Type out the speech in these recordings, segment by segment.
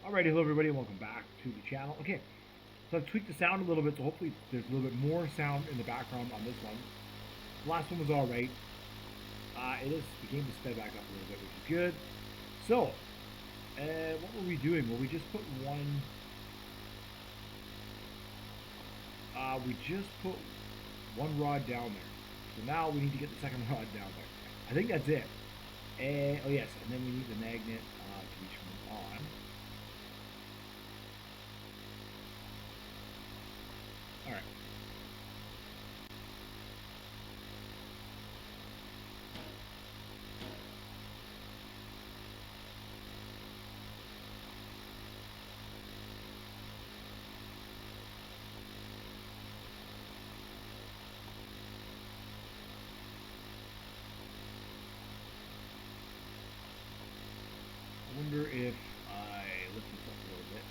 Alrighty, hello everybody, and welcome back to the channel. Okay, so I've tweaked the sound a little bit, so hopefully there's a little bit more sound in the background on this one. The last one was alright. The game is sped back up a little bit, which is good. So, what were we doing? Well, we just put one rod down there. So now we need to get the second rod down there. I think that's it. Oh yes, and then we need the magnet to be turned on. Alright. I wonder if I lift this up a little bit.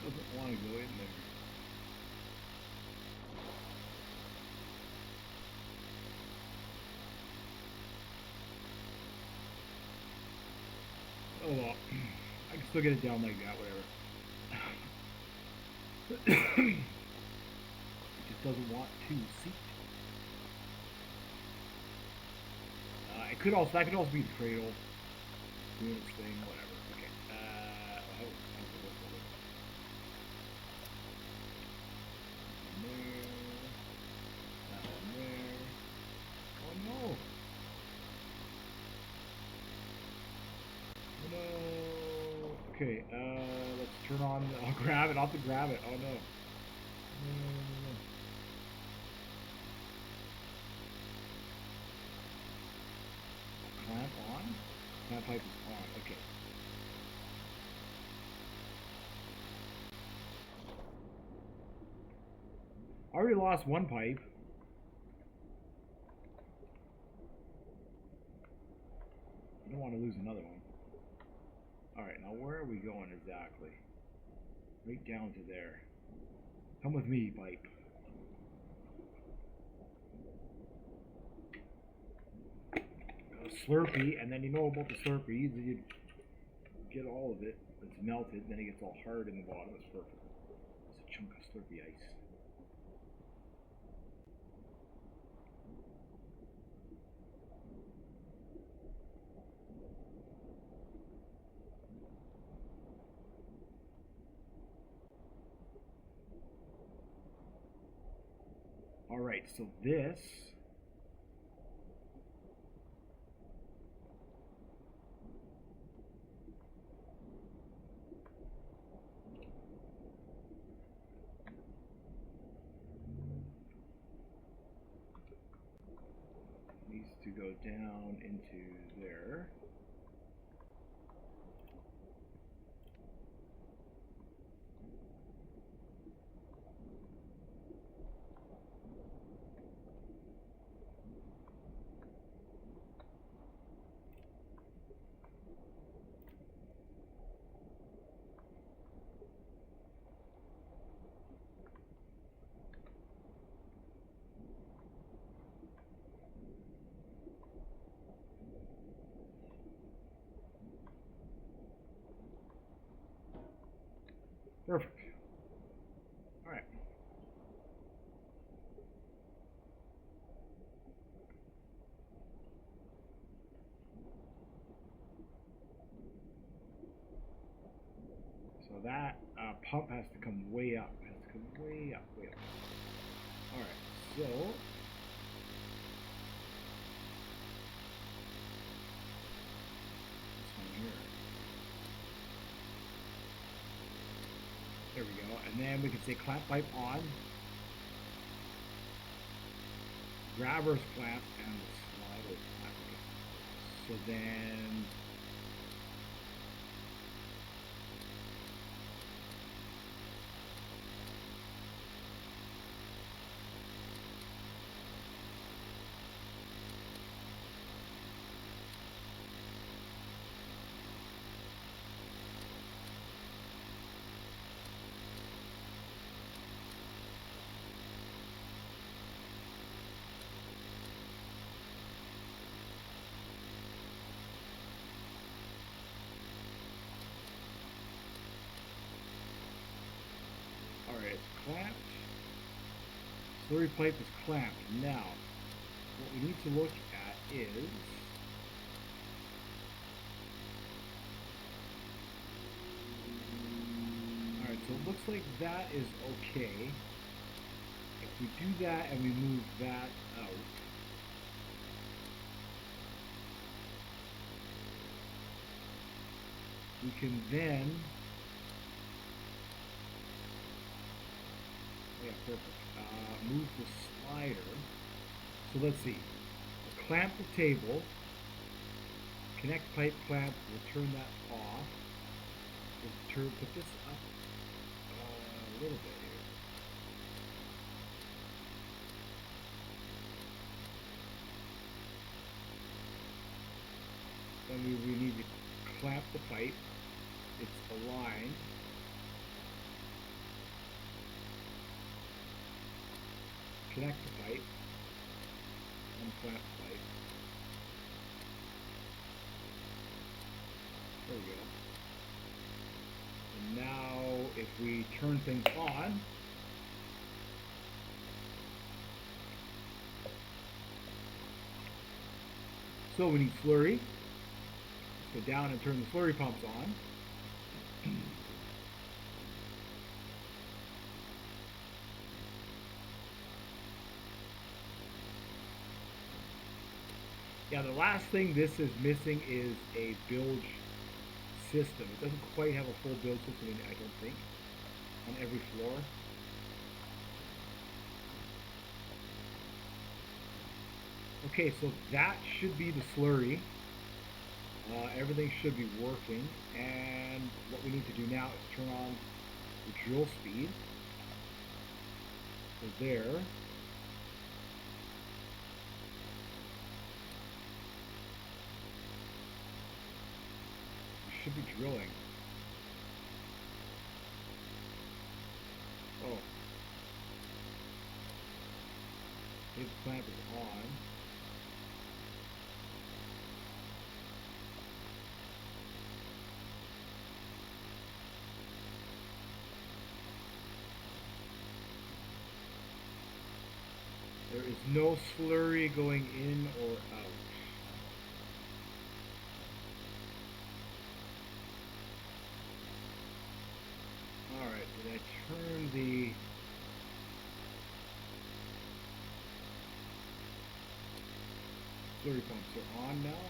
Doesn't want to go in there. Oh well, I can still get it down like that, whatever. It just doesn't want to seat. That could also be the cradle doing its thing, whatever. Okay. How does it look over there? That one there. Oh no! Oh no! Okay, let's turn on. I'll grab it. I'll have to grab it. Oh no! No. Clamp on? Clamp pipe is on. Okay. I already lost one pipe. I don't want to lose another one. Alright, now where are we going exactly? Right down to there. Come with me, pipe. Slurpee, and then you know about the Slurpee. You get all of it. It's melted, then it gets all hard in the bottom. It's perfect. It's a chunk of Slurpee ice. Alright, so this needs to go down into there. that pump has to come way up. It has to come way up, way up. All right, so this one here. There we go. And then we can say clamp pipe on, grabber's clamp, and the slider clamp. So then alright, it's clamped. Slurry pipe is clamped. Now, what we need to look at is alright, so it looks like that is okay. If we do that and we move that out, we can then, yeah, perfect. Move the slider. So let's see. We'll clamp the table. Connect pipe clamp. We'll turn that off. We'll put this up a little bit here. Then we need to clamp the pipe. It's aligned. Connect the pipe. Unclamp the pipe. There we go. And now if we turn things on, so we need slurry. Let's go down and turn the slurry pumps on. Yeah, the last thing this is missing is a bilge system. It doesn't quite have a full bilge system in it, I don't think, on every floor. Okay, so that should be the slurry. Everything should be working, and what we need to do now is turn on the drill speed. So there. Should be drilling. Oh. His clamp is on. There is no slurry going in or out. Alright, did I turn the slurry pumps are on now?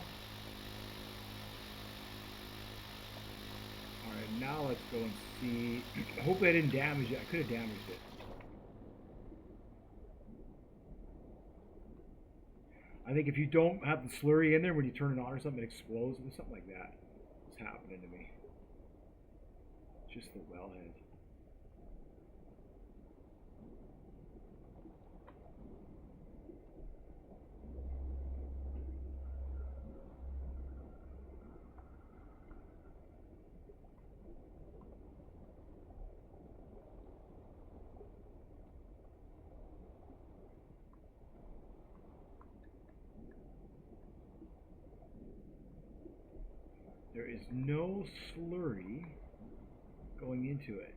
Alright, now let's go and see. Hopefully I didn't damage it. I could have damaged it. I think if you don't have the slurry in there when you turn it on or something, it explodes. Or something like that is happening to me. Just the wellhead. There is no slurry going into it.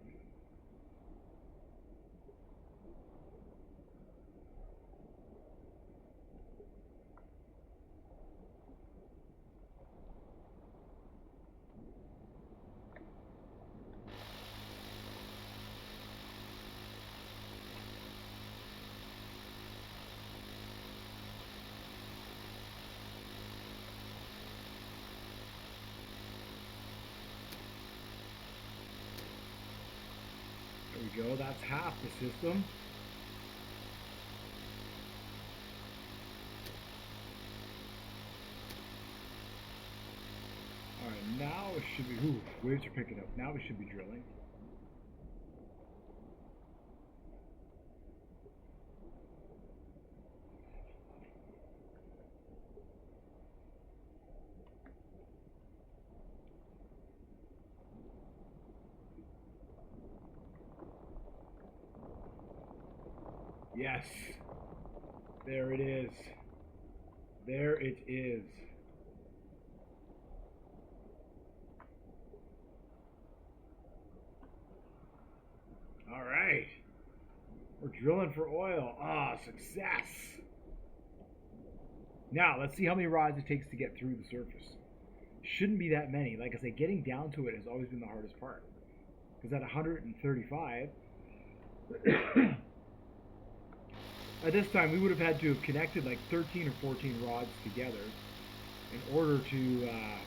go. That's half the system. Alright, now it should be... Ooh, waves are picking up. Now we should be drilling. Yes. There it is. There it is. All right. We're drilling for oil. Ah, success. Now, let's see how many rods it takes to get through the surface. Shouldn't be that many. Like I say, getting down to it has always been the hardest part. Because at 135, at this time, we would have had to have connected like 13 or 14 rods together in order to, wow,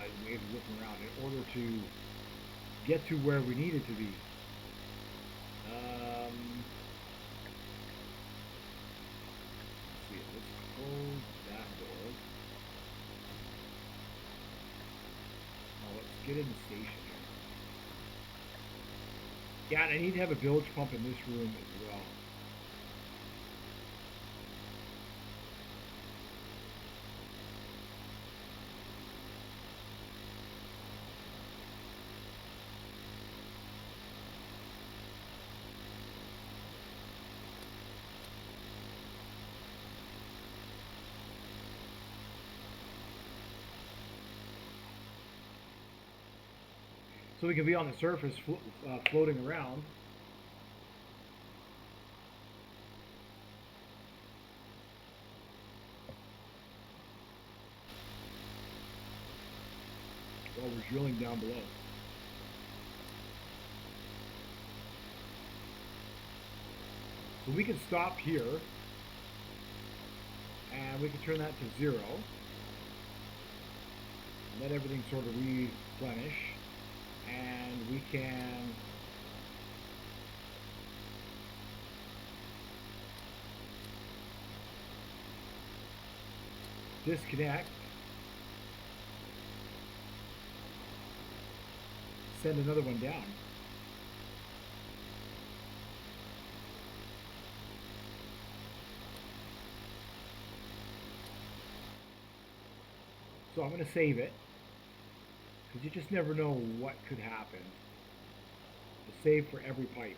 the waves are whipping around, in order to get to where we needed to be. Let's see, let's close that door. Now let's get in the station here. Yeah, and I need to have a bilge pump in this room as well. So we can be on the surface floating around. While we're drilling down below. So we can stop here and we can turn that to 0. Let everything sort of replenish. And we can disconnect, send another one down. So I'm going to save it, because you just never know what could happen. To save for every pipe.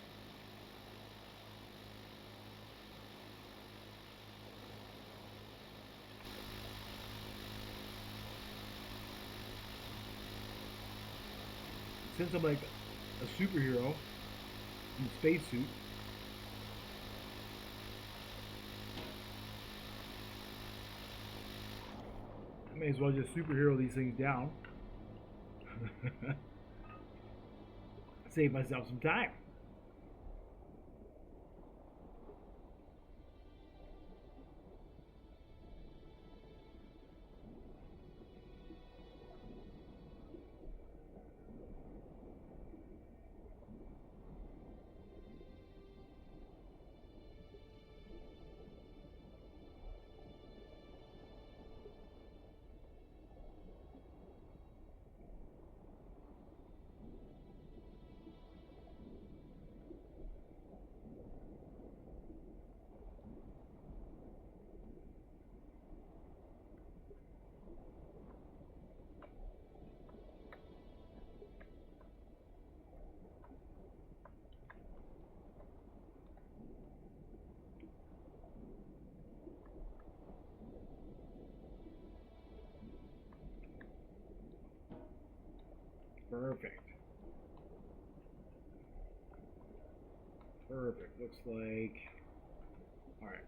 Since I'm like a superhero in a spacesuit, I may as well just superhero these things down. Save myself some time. Perfect. Perfect. Looks like... Alright.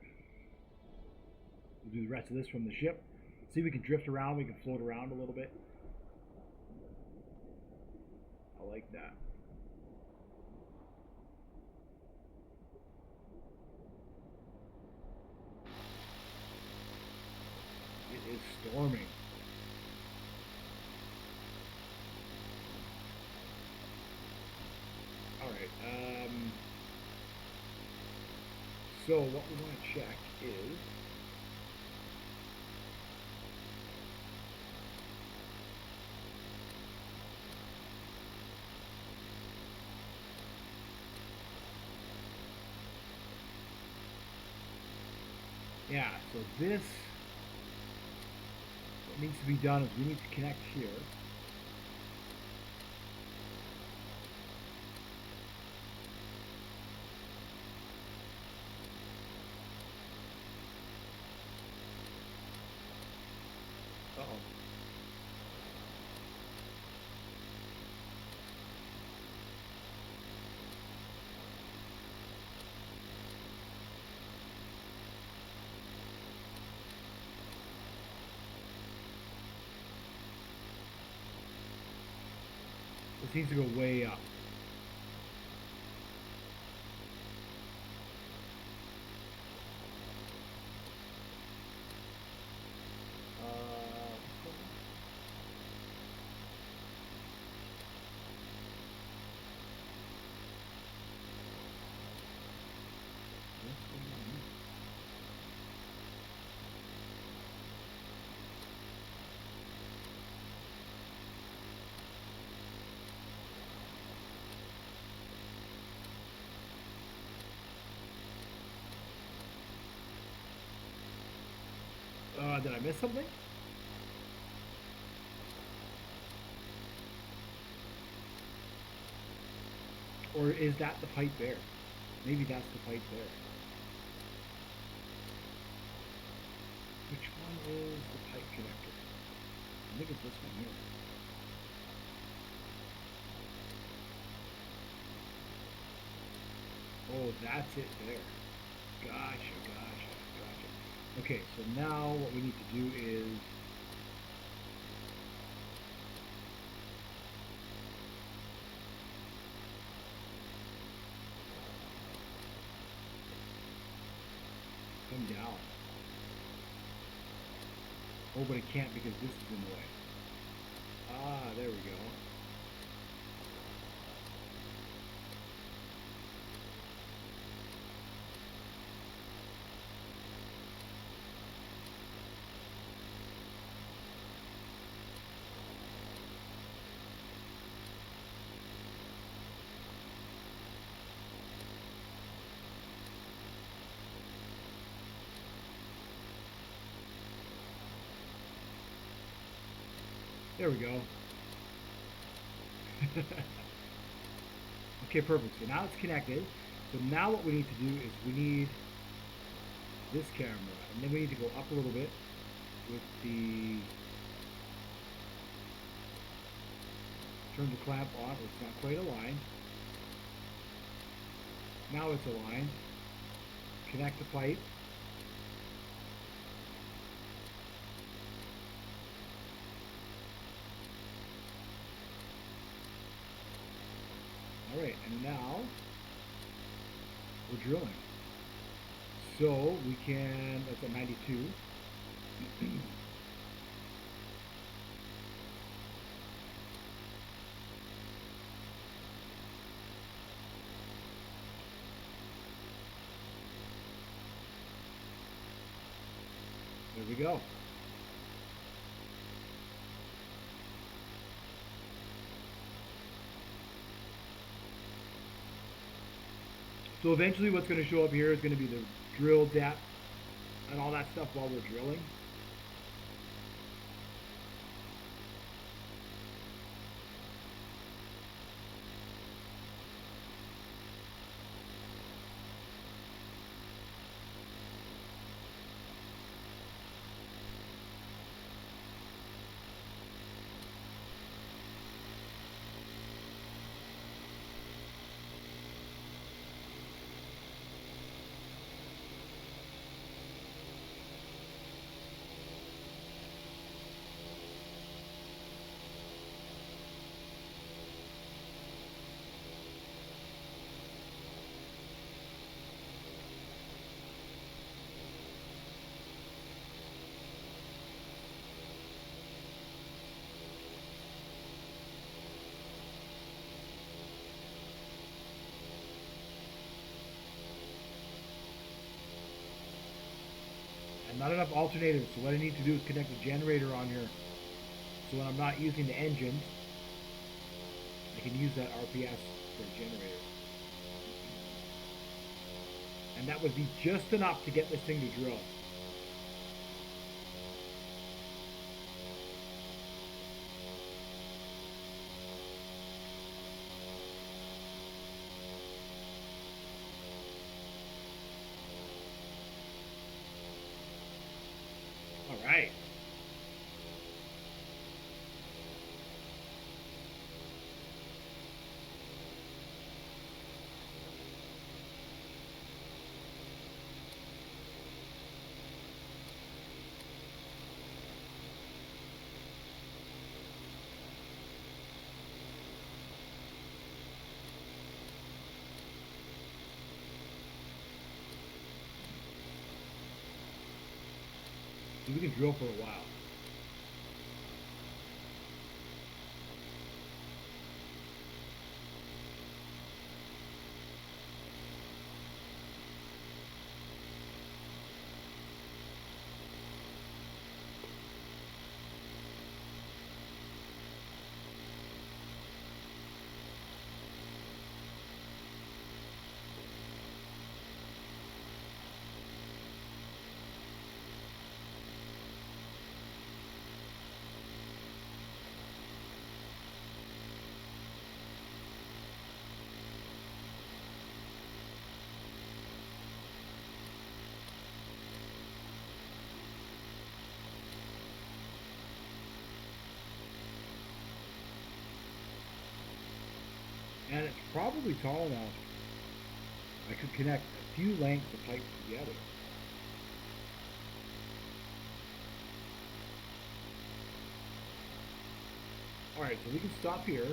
We'll do the rest of this from the ship. See if we can drift around. We can float around a little bit. I like that. It is storming. Alright, So what we want to check is yeah, so this, what needs to be done is we need to connect here. Uh-oh. This needs to go way up. What's going on? What's going on here? Did I miss something? Or is that the pipe there? Maybe that's the pipe there. Which one is the pipe connector? I think it's this one here. Oh, that's it there. Gotcha, gotcha, gotcha. Okay, so now what we need to do is come down. Oh, but it can't because this is in the way. Ah, there we go. There we go. Okay, perfect. So now it's connected. So now what we need to do is we need this camera, and then we need to go up a little bit with the turn the clamp on. It's not quite aligned. Now it's aligned. Connect the pipe. All right, and now we're drilling. So we can, that's at 92. There we go. So eventually what's going to show up here is going to be the drill depth and all that stuff while we're drilling. have alternators, so what I need to do is connect a generator on here. So when I'm not using the engine, I can use that RPS for a generator. And that would be just enough to get this thing to drill. All right. So we can drill for a while. And it's probably tall enough I could connect a few lengths of pipe together. Alright, so we can stop here.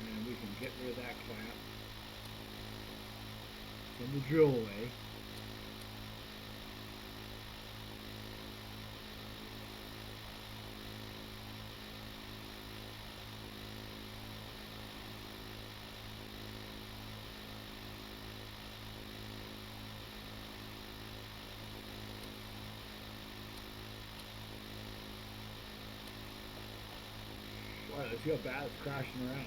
And we can get rid of that clamp. Send the drill away. Wow, let's see how bad it's crashing around.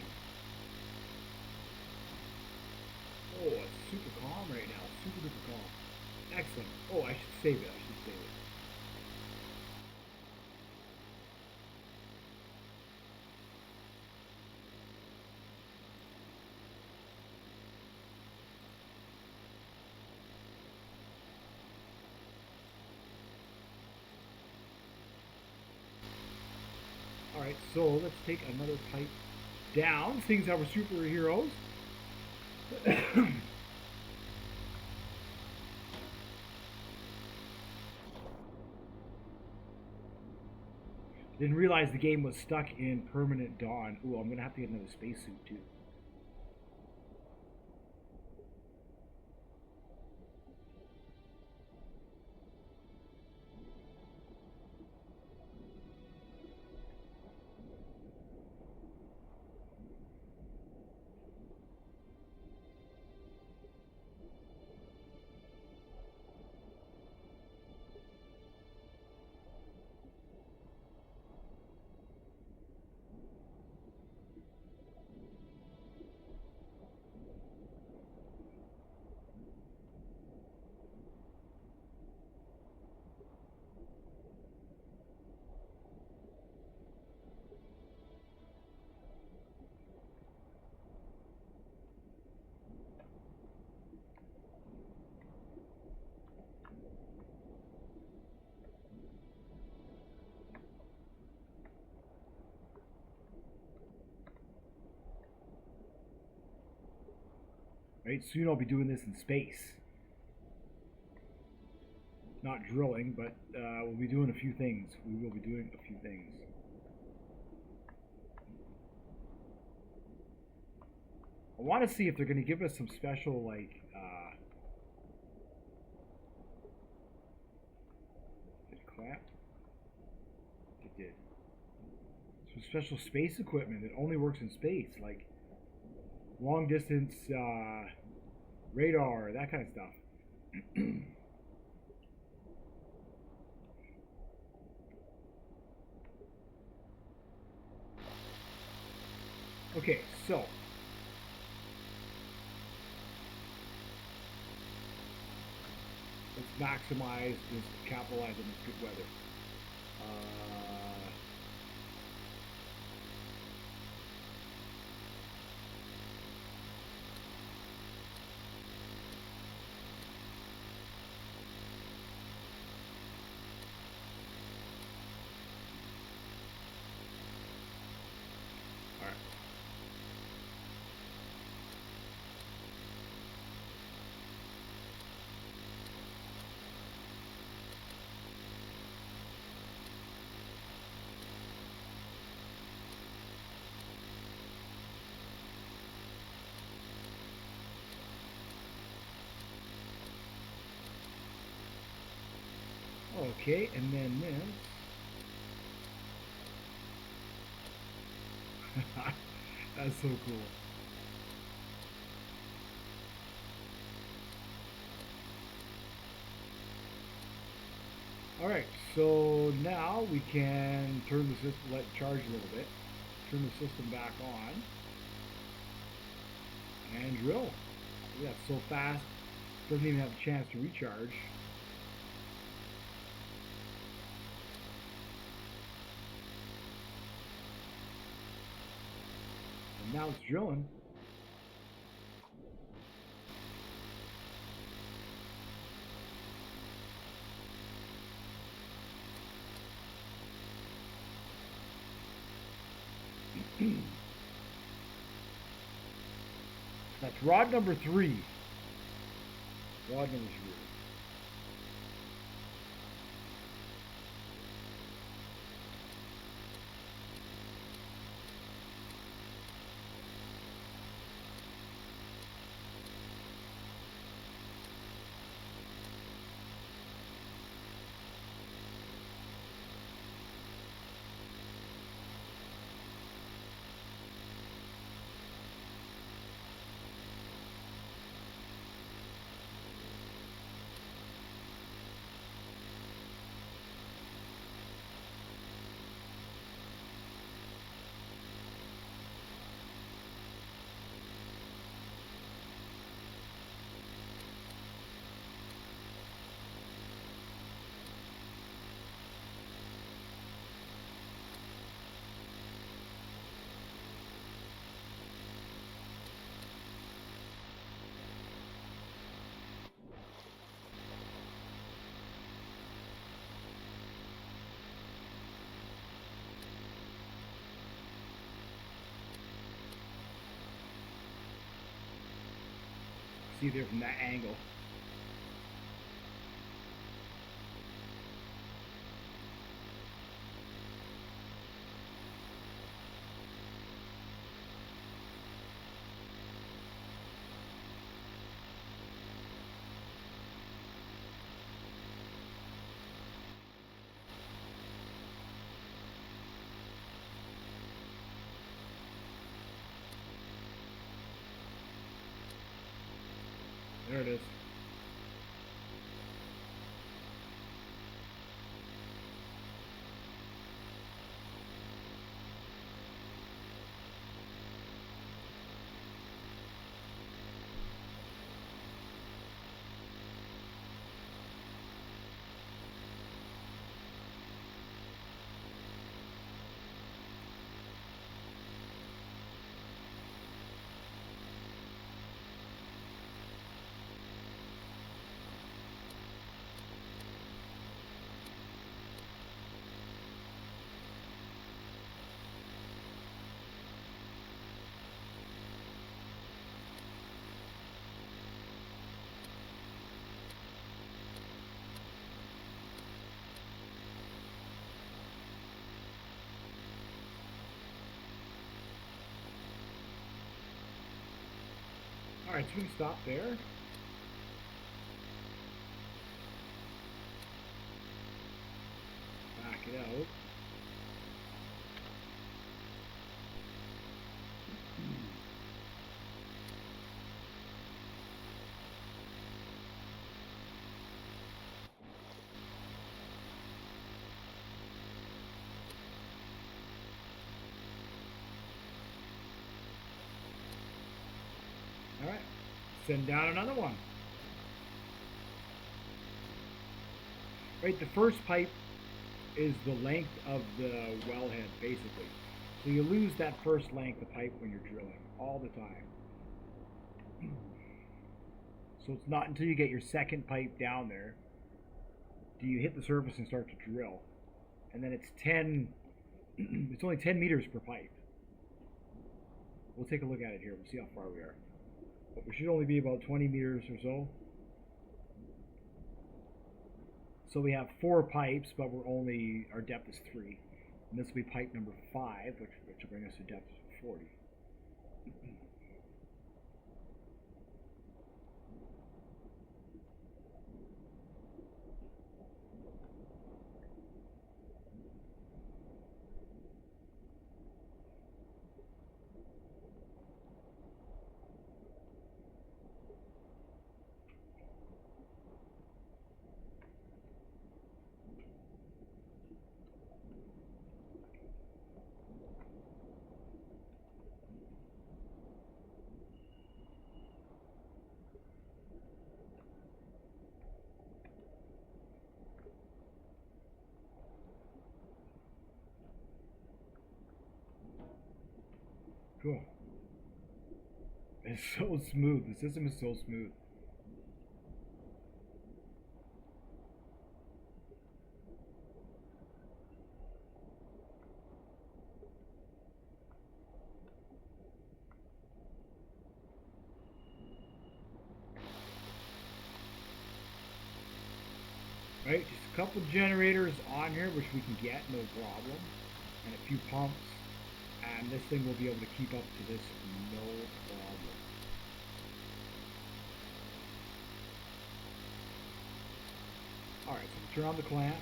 Oh, it's super calm right now. Super duper calm. Excellent. Oh, I should save it. I should save it. Alright, so let's take another pipe down. Things that were superheroes. Didn't realize the game was stuck in permanent dawn. Ooh, I'm gonna have to get another spacesuit too. Right, soon I'll be doing this in space. Not drilling, but we'll be doing a few things. We will be doing a few things. I want to see if they're going to give us some special, like, special space equipment that only works in space, like long distance radar, that kind of stuff. Okay, so let's maximize this, capitalize on this good weather. All right. Okay, and then this. That's so cool. All right, so now we can turn the system, let it charge a little bit, turn the system back on, and drill. Yeah, it's so fast, doesn't even have a chance to recharge. And now it's drilling. That's rod number 3. Rod number 3. See there from that angle. There it is. All right, so we can stop there. Back it out. Send down another one. Right, the first pipe is the length of the wellhead, basically. So you lose that first length of pipe when you're drilling all the time. So it's not until you get your second pipe down there do you hit the surface and start to drill. And then it's 10, it's only 10 meters per pipe. We'll take a look at it here. We'll see how far we are. But we should only be about 20 meters or so. So we have 4 pipes, but our depth is 3. And this will be pipe number 5, which will bring us to depth 40. Cool. It's so smooth. The system is so smooth. Right, just a couple generators on here, which we can get, no problem. And a few pumps. And this thing will be able to keep up to this, no problem. Alright, so we'll turn on the clamp.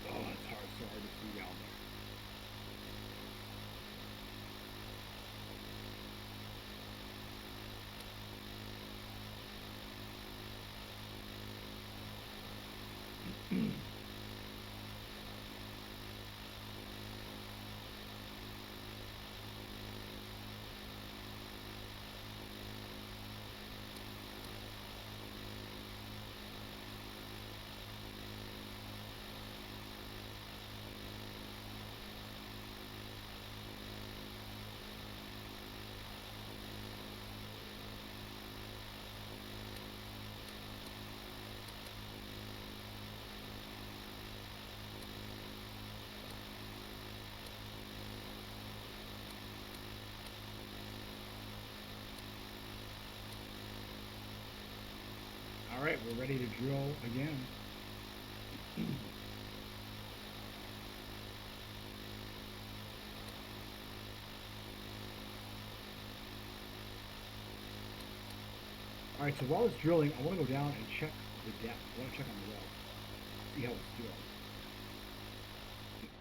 Oh, it's hard, so hard to see down there. Alright, we're ready to drill again. Alright, so while it's drilling, I want to go down and check the depth. I want to check on the well. See how it's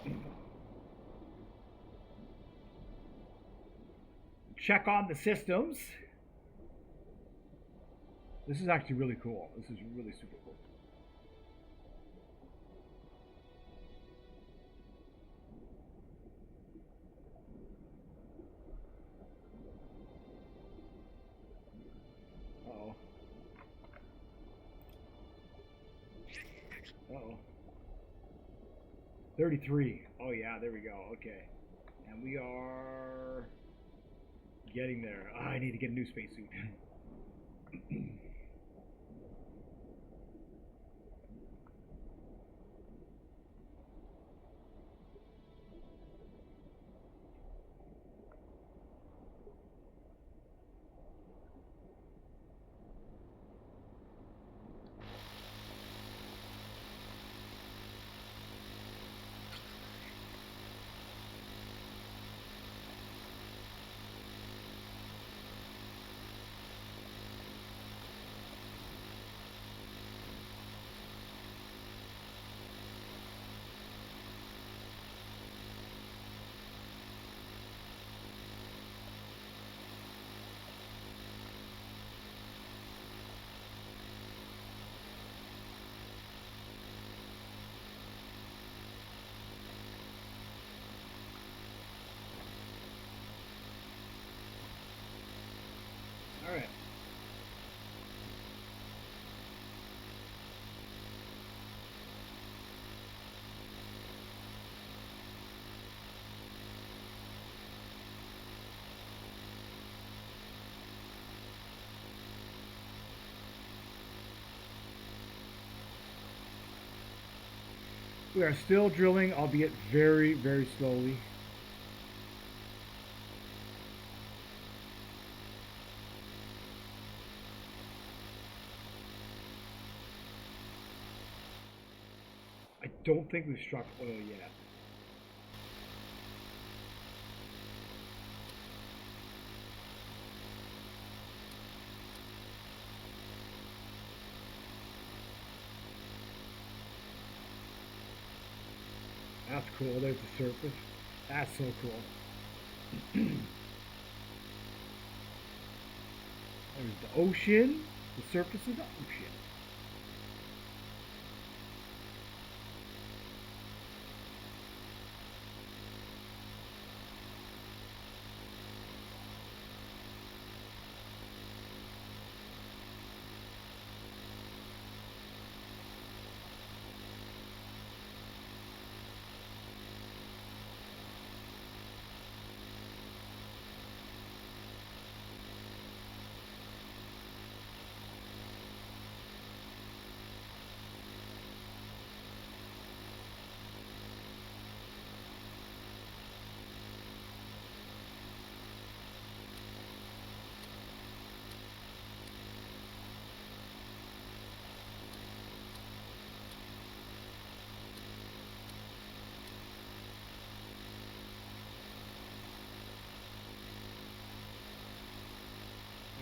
doing. Check on the systems. This is actually really cool. This is really super cool. Uh-oh. Uh-oh. 33. Oh yeah, there we go. Okay. And we are getting there. I need to get a new spacesuit. We are still drilling, albeit very, very slowly. I don't think we've struck oil yet. That's cool. There's the surface. That's so cool. There's the ocean. The surface of the ocean.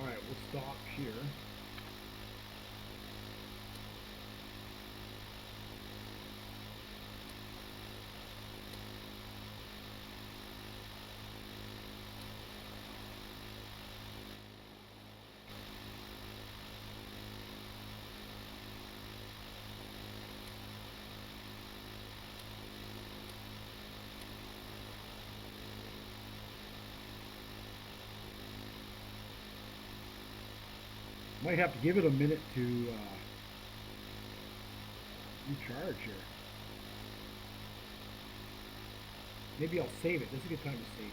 Alright, we'll stop here. Might have to give it a minute to recharge here. Maybe I'll save it. This is a good time to save it.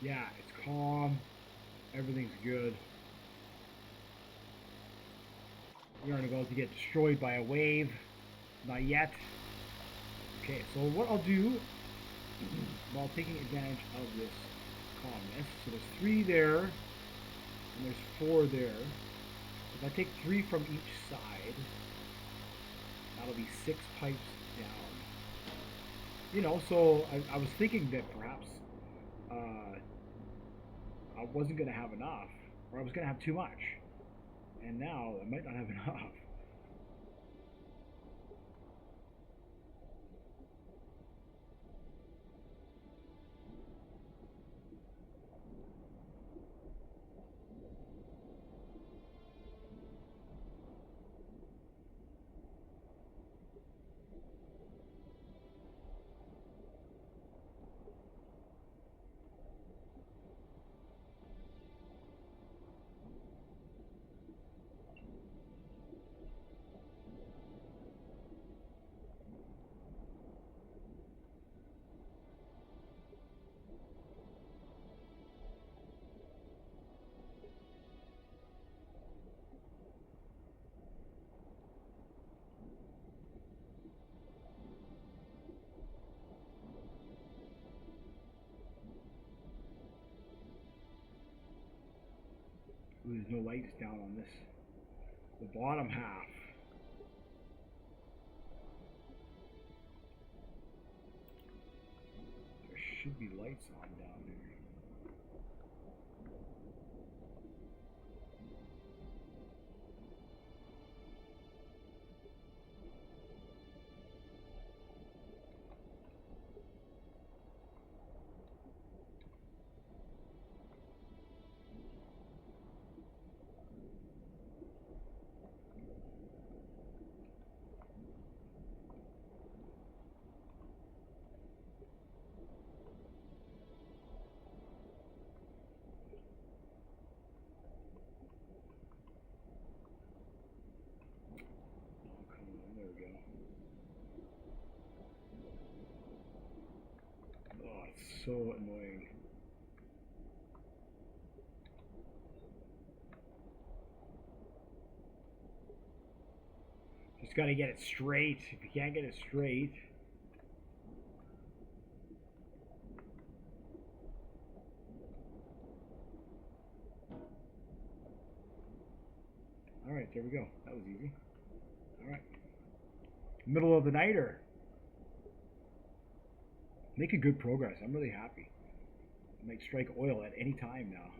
Yeah, it's calm. Everything's good. We aren't about to get destroyed by a wave. Not yet. Okay, so what I'll do while taking advantage of this calmness, so there's 3 there, and there's 4 there. If I take 3 from each side, that'll be 6 pipes down. You know, so I was thinking that perhaps I wasn't going to have enough, or I was going to have too much. And now I might not have enough. Ooh, there's no lights down on this. The bottom half. There should be lights on down there. There we go. Oh, it's so annoying. Just got to get it straight. If you can't get it straight, all right, there we go. That was easy. All right, middle of the nighter. Making good progress. I'm really happy. I might strike oil at any time now.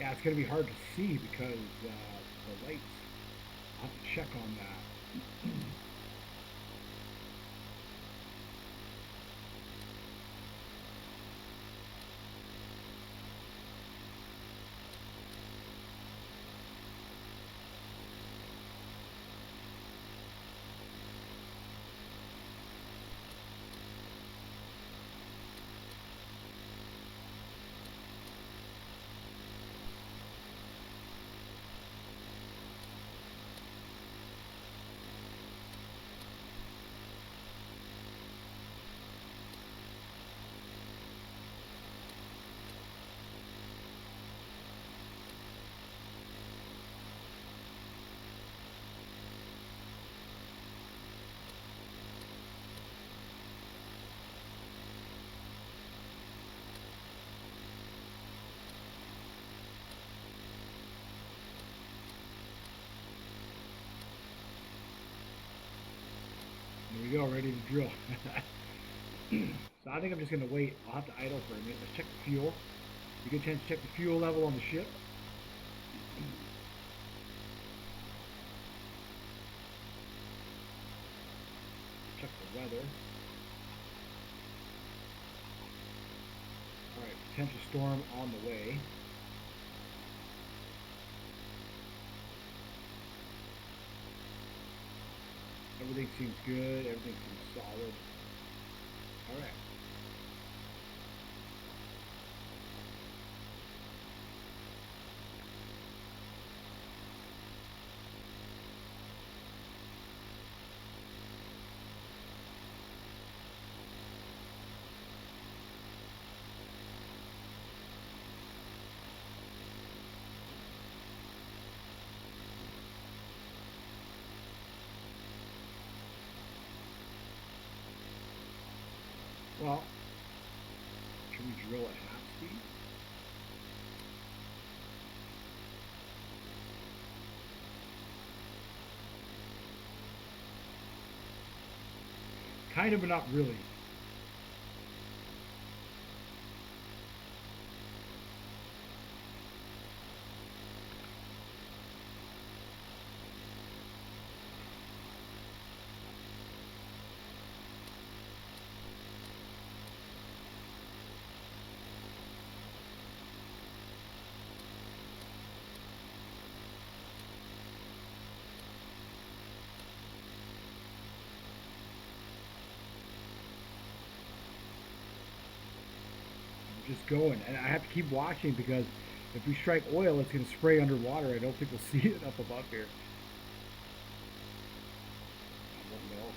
Yeah, it's going to be hard to see because the lights. I'll have to check on that. There we go, ready to drill. So I think I'm just going to wait. I'll have to idle for a minute. Let's check the fuel. You get a chance to check the fuel level on the ship. Check the weather. Alright, potential storm on the way. Everything seems good. Everything seems solid. Alright. Well, should we drill at half speed? Kind of, but not really. Just going, and I have to keep watching because if we strike oil, it's going to spray underwater. I don't think we'll see it up above here. I don't know.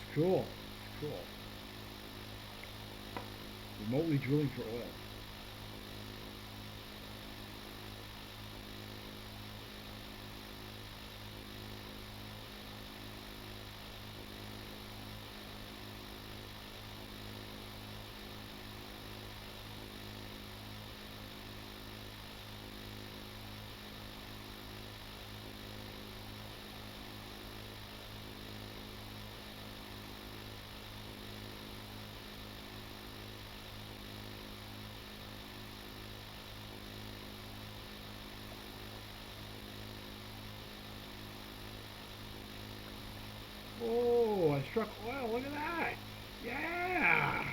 It's cool. It's cool. Remotely drilling for oil. truck oil. Look at that. Yeah.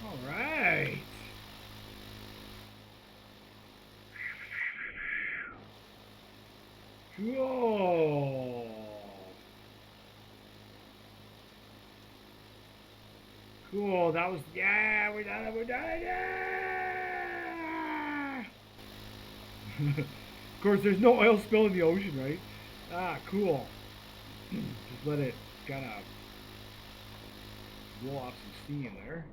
All right. Cool. Cool. That was, yeah, we done it. We done it. Yeah. Of course, there's no oil spill in the ocean, right? Ah, cool. Just let it kind of blow off some steam there.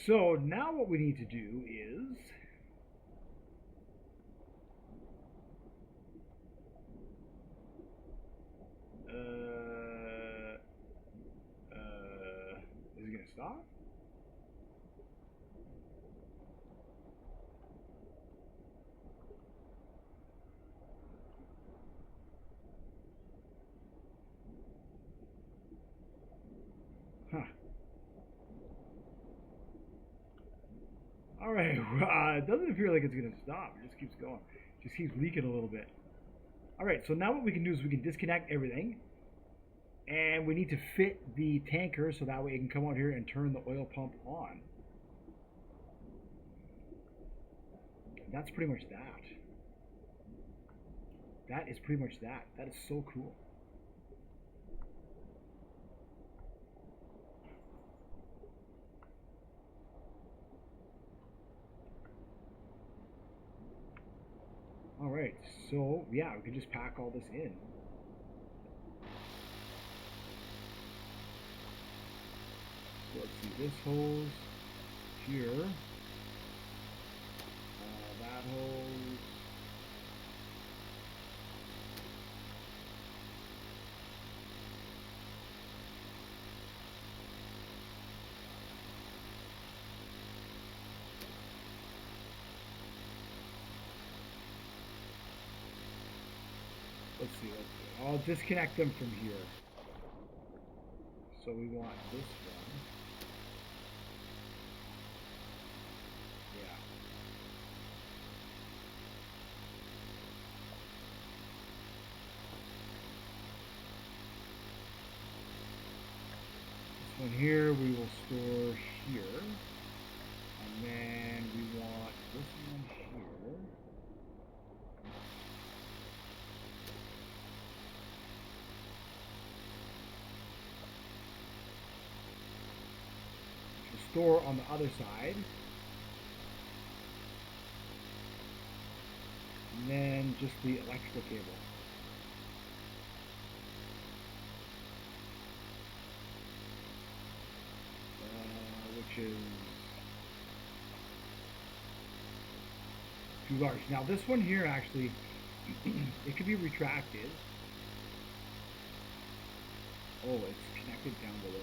So now what we need to do is is it gonna stop? Huh. All right. It doesn't appear like it's gonna stop. It just keeps going. It just keeps leaking a little bit. All right. So now what we can do is we can disconnect everything, and we need to fit the tanker so that way it can come out here and turn the oil pump on. That's pretty much that. That is pretty much that. That is so cool. All right, so yeah, we can just pack all this in. So let's see, this hose here, that hose. Let's see. I'll disconnect them from here. So we want this one. Yeah. This one here we will store here. And then we want this one here. Store on the other side, and then just the electrical cable. Which is too large. Now this one here actually, it could be retracted. Oh, it's connected down below.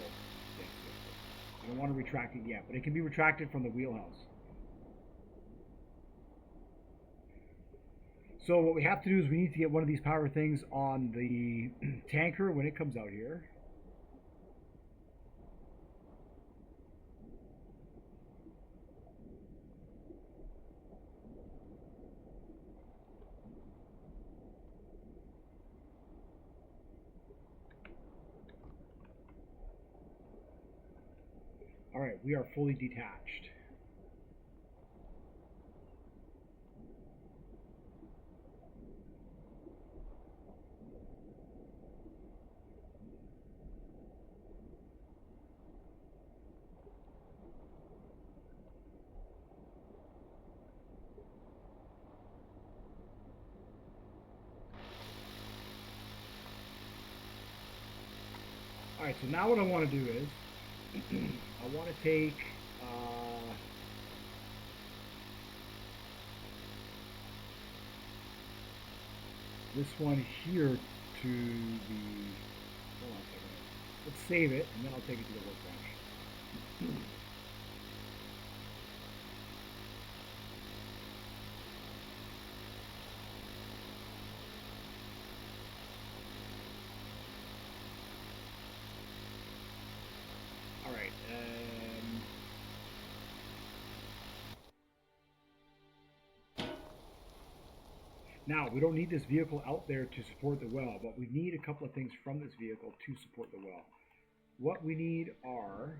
I don't want to retract it yet, but it can be retracted from the wheelhouse. So what we have to do is we need to get one of these power things on the tanker when it comes out here. All right, we are fully detached. All right, so now what I want to do is I want to take this one here to the, hold on a second, let's save it and then I'll take it to the workbench. Now, we don't need this vehicle out there to support the well, but we need a couple of things from this vehicle to support the well. What we need are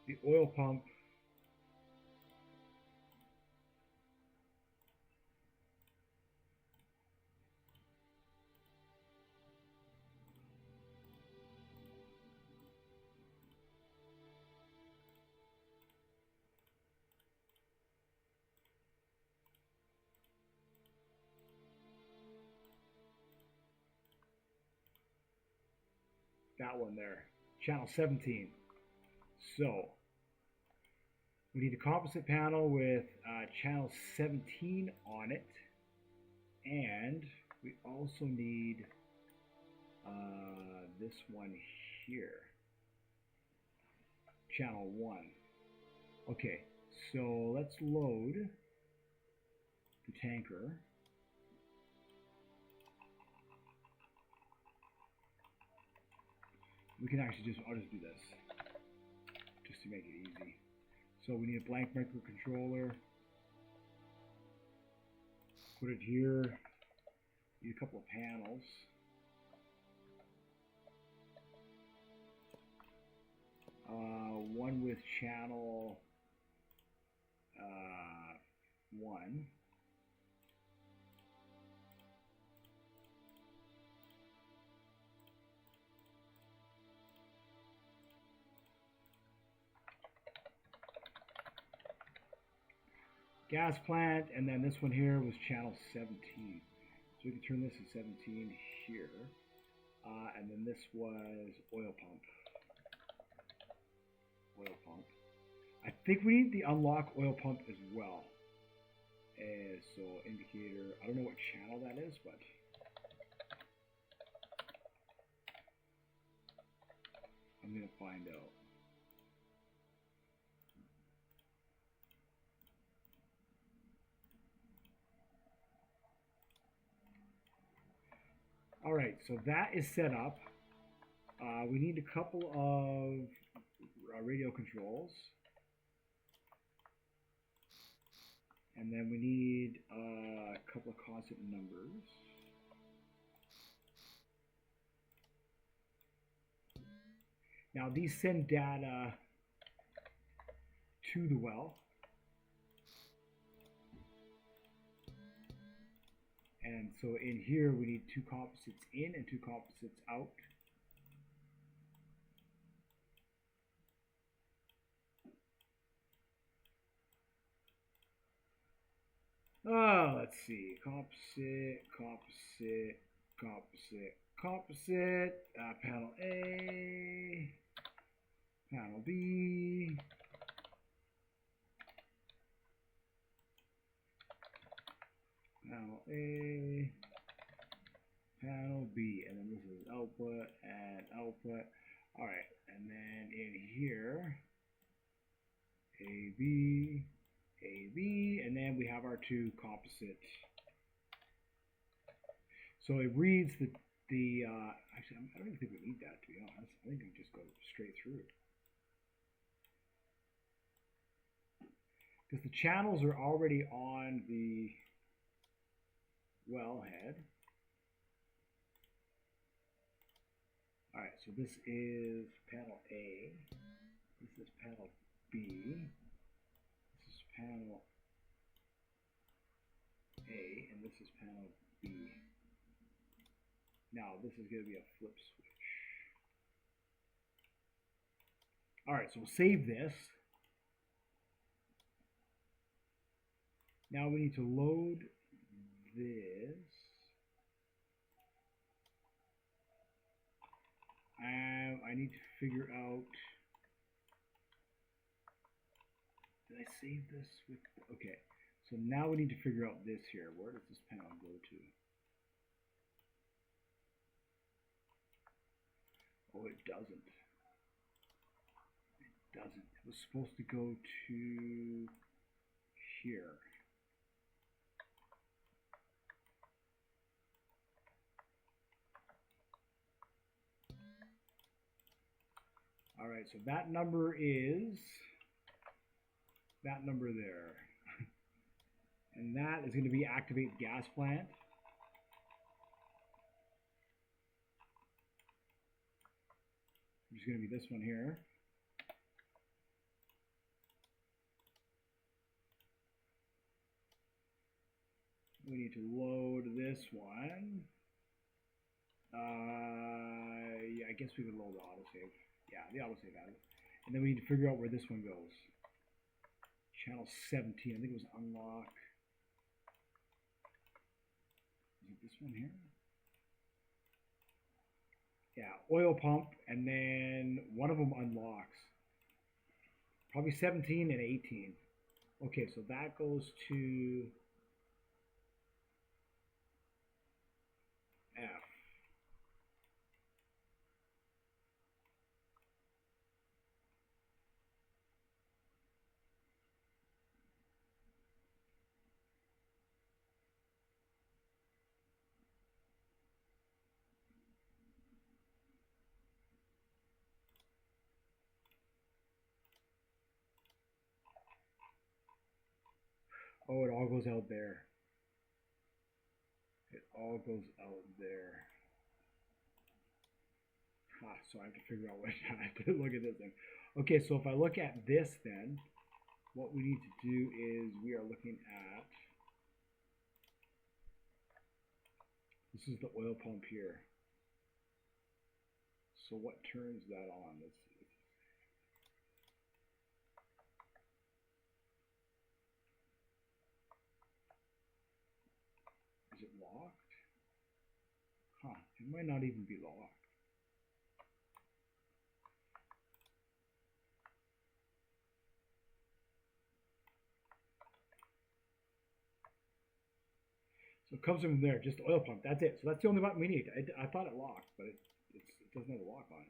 the oil pump, that one there, channel 17. So we need a composite panel with channel 17 on it, and we also need this one here, channel 1. Okay, so let's load the tanker. We can actually I'll just do this, just to make it easy. So we need a blank microcontroller. Put it here. Need a couple of panels. One with channel 1. Gas plant, and then this one here was channel 17. So we can turn this to 17 here. And then this was oil pump. Oil pump. I think we need the unlock oil pump as well. So indicator, I don't know what channel that is, but I'm going to find out. All right, so that is set up. We need a couple of radio controls. And then we need a couple of constant numbers. Now these send data to the well. And so in here we need 2 composites in and 2 composites out. Let's see. Composite, composite, composite, composite. Panel A, panel B. Panel A, panel B, and then this is output and output. All right, and then in here, AB, AB, and then we have our 2 composite. So it reads the actually, I don't even think we need that, to be honest. I think we just go straight through. Because the channels are already on the wellhead. All right, so this is panel A. This is panel B. This is panel A, and this is panel B. Now, this is going to be a flip switch. All right, so we'll save this. Now we need to load this. I need to figure out, did I save this with, okay. So now we need to figure out this here. Where does this panel go to? Oh, it doesn't. It doesn't. It was supposed to go to here. All right, so that number is that number there. And that is going to be activate gas plant. Which is going to be this one here. We need to load this one. Yeah, I guess we could load the autosave. Yeah, the autosave has it. And then we need to figure out where this one goes. Channel 17, I think it was unlock. Is it this one here? Yeah, oil pump, and then one of them unlocks. Probably 17 and 18. Okay, so that goes to F. Oh, it all goes out there. It all goes out there. So I have to figure out what I have to look at this thing. Okay, so if I look at this then, what we need to do is we are looking at, this is the oil pump here. So what turns that on? Let's see. Is it locked? It might not even be locked. So it comes from there, just the oil pump. That's it. So that's the only button we need. I thought it locked, but it doesn't have a lock on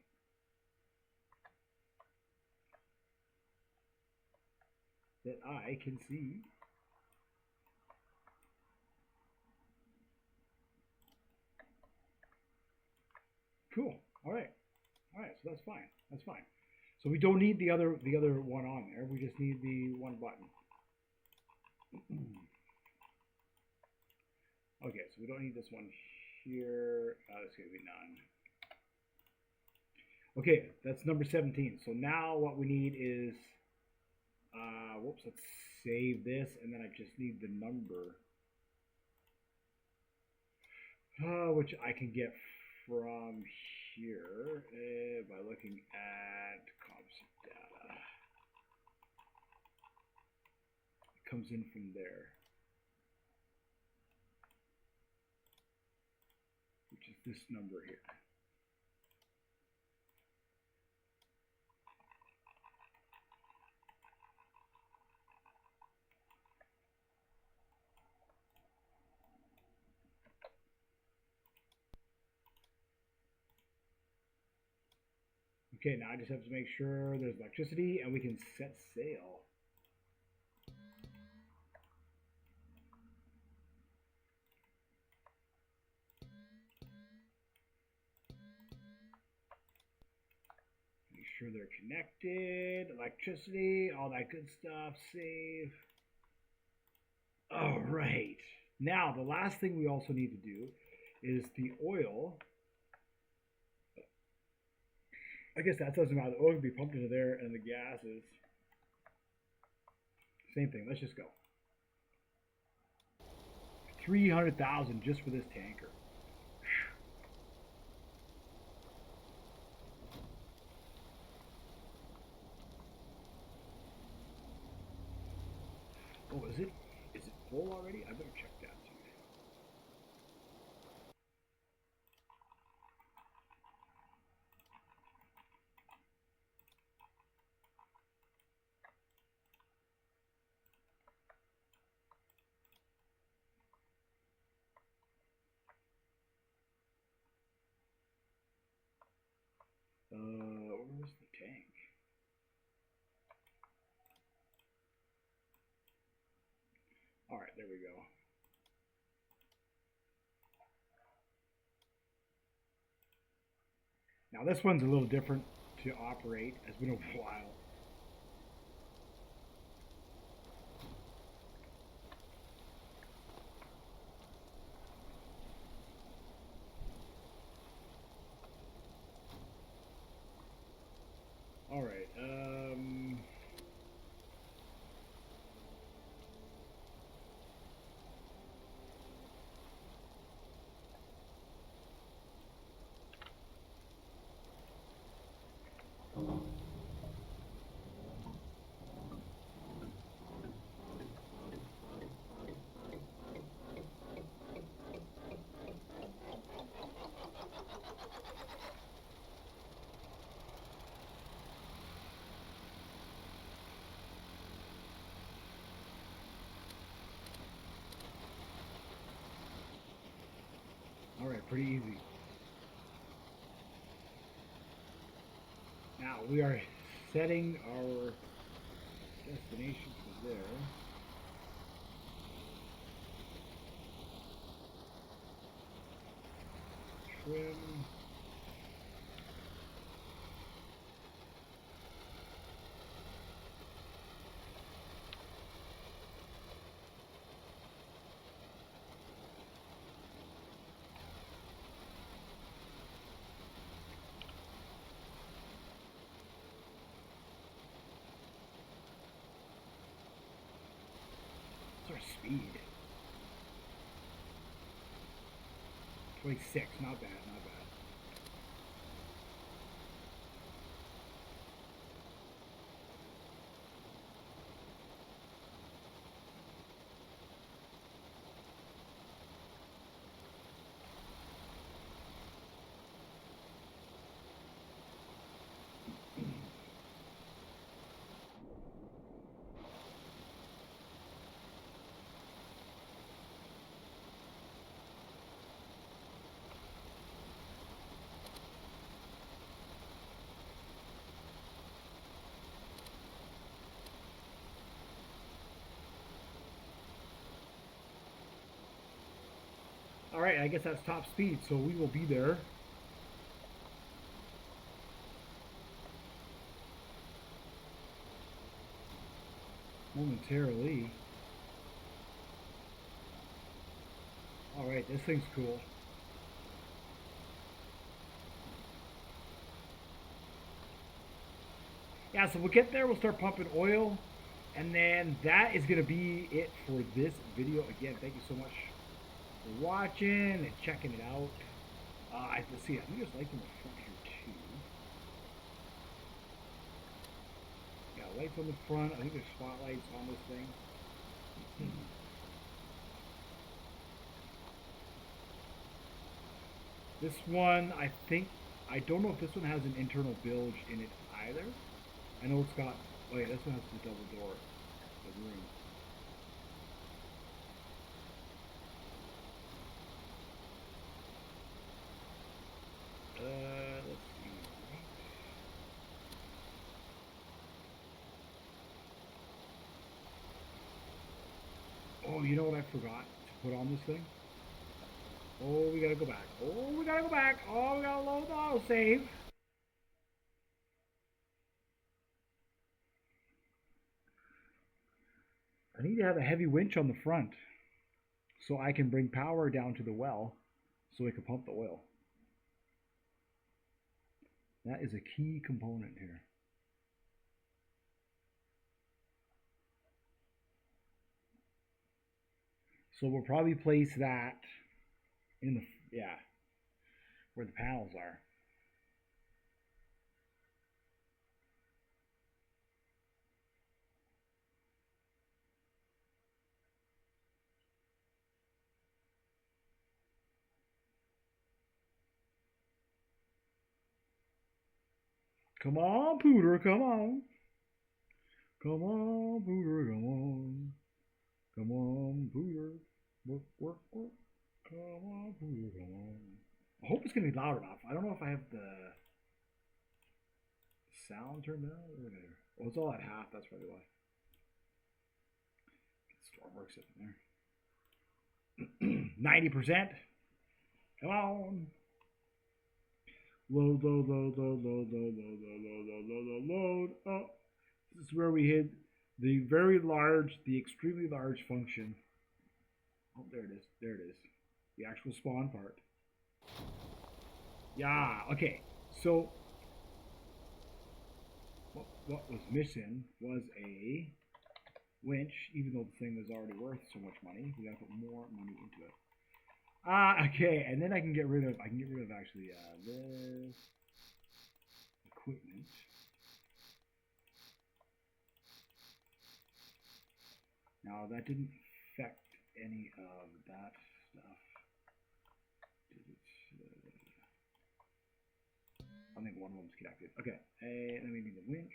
it. That I can see. Cool. All right. All right. So that's fine. That's fine. So we don't need the other one on there. We just need the one button. Okay. So we don't need this one here. That's gonna be none. Okay. That's number 17. So now what we need is, whoops. Let's save this, and then I just need the number, which I can get from here by looking at comps data. It comes in from there, which is this number here. Okay, now I just have to make sure there's electricity and we can set sail. Make sure they're connected, electricity, all that good stuff, save. All right. Now, the last thing we also need to do is the oil. I guess that doesn't matter. The oil can be pumped into there, and the gas is same thing. Let's just go. 300,000 just for this tanker. Oh, is it full already? I better check that too. Where's the tank? All right, there we go. Now this one's a little different to operate. It's been a while. pretty easy. Now we are setting our destination for there. Trim. What's our speed? 26, not bad, not bad. All right, I guess that's top speed, so we will be there. Momentarily. All right, this thing's cool. Yeah, so we'll get there, we'll start pumping oil, and then that is going to be it for this video. Again, thank you so much for watching and checking it out. Let's see, I think there's lights in the front here too. Yeah, lights on the front. I think there's spotlights on this thing. This one, I don't know if this one has an internal bilge in it either. I know it's got, oh yeah, this one has the double door, the room. Let's see. Oh, you know what I forgot to put on this thing? Oh, we gotta go back. Oh, we gotta go back. Oh, we gotta load the autosave. I need to have a heavy winch on the front so I can bring power down to the well so we can pump the oil. That is a key component here. So we'll probably place that in the, yeah, where the panels are. Come on, Pooter, come on. Come on, Pooter, come on. Come on, Pooter. Work, work, work. Come on, Pooter, come on. I hope it's going to be loud enough. I don't know if I have the sound turned down or whatever. Oh, it's all at half. That's probably why. Stormworks in there. 90%. Come on. Load, load, load, load, load, load, load, load, load, load, load, load. Oh, this is where we hit the very large, the extremely large function. Oh, there it is. There it is. The actual spawn part. Yeah, okay. So, what was missing was a winch, even though the thing was already worth so much money. We gotta put more money into it. Okay, and then I can get rid of actually this equipment. Now that didn't affect any of that stuff. Did it? I think one of them's connected. Okay, let me need the winch.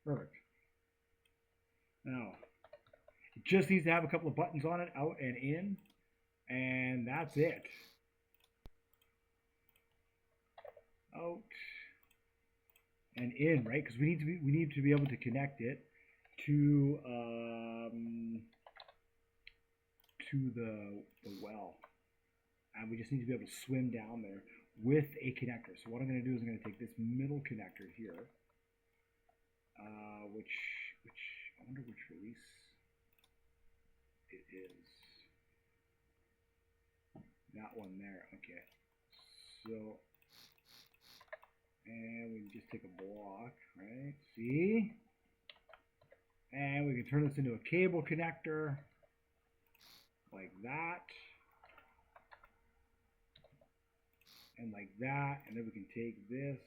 Perfect. Now, it just needs to have a couple of buttons on it, out and in, and that's it. Out and in, right? Because we need to be able to connect it to the well, and we just need to be able to swim down there with a connector. So what I'm going to do is I'm going to take this middle connector here, which I wonder which release it is. That one there. Okay. So, and we can just take a block, right? See? And we can turn this into a cable connector like that. And like that. And then we can take this,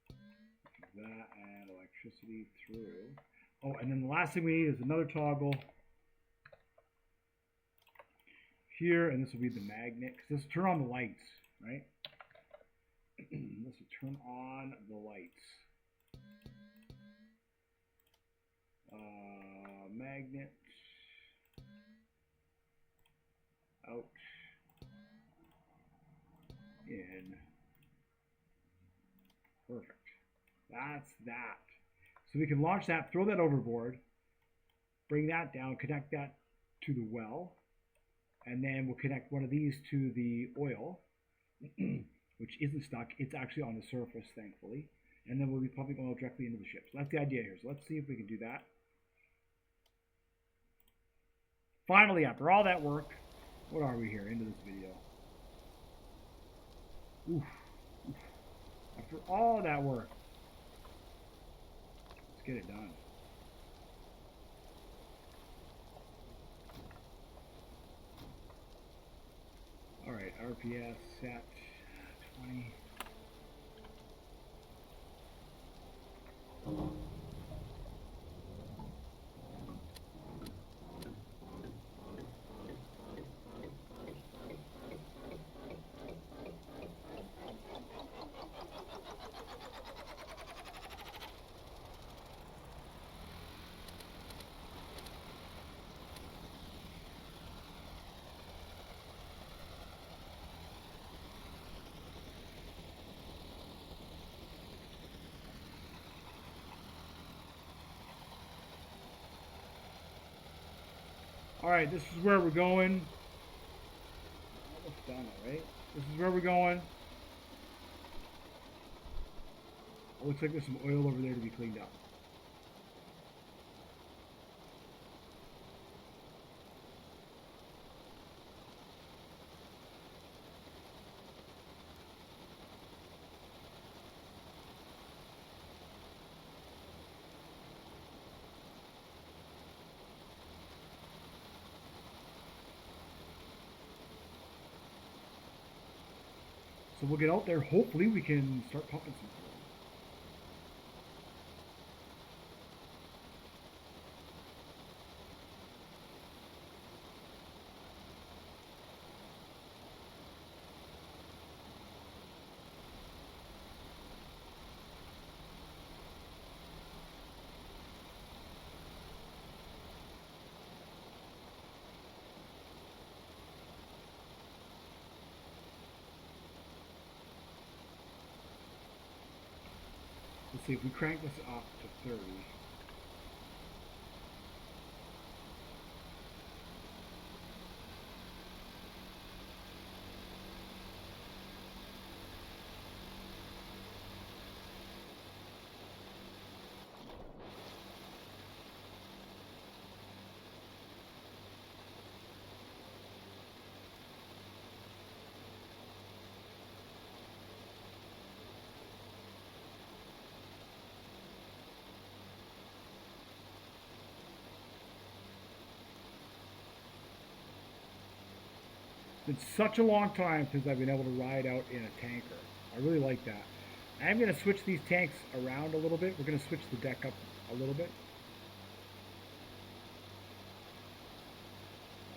like that, and electricity through. Oh, and then the last thing we need is another toggle here, and this will be the magnet, because this will turn on the lights, right? This will turn on the lights. Magnet out, in. Perfect. That's that. So we can launch that, throw that overboard, bring that down, connect that to the well, and then we'll connect one of these to the oil, which isn't stuck. It's actually on the surface, thankfully. And then we'll be pumping oil directly into the ship. So that's the idea here. So let's see if we can do that. Finally, after all that work, what are we here into this video? Oof. Oof. After all that work, let's get it done. All right, RPS set 20. All right, this is where we're going. Almost done, all right? This is where we're going. It looks like there's some oil over there to be cleaned up. So we'll get out there. Hopefully we can start pumping some oil. Let's see if we crank this up to 30. It's been such a long time since I've been able to ride out in a tanker. I really like that. I'm going to switch these tanks around a little bit. We're going to switch the deck up a little bit.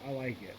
I like it.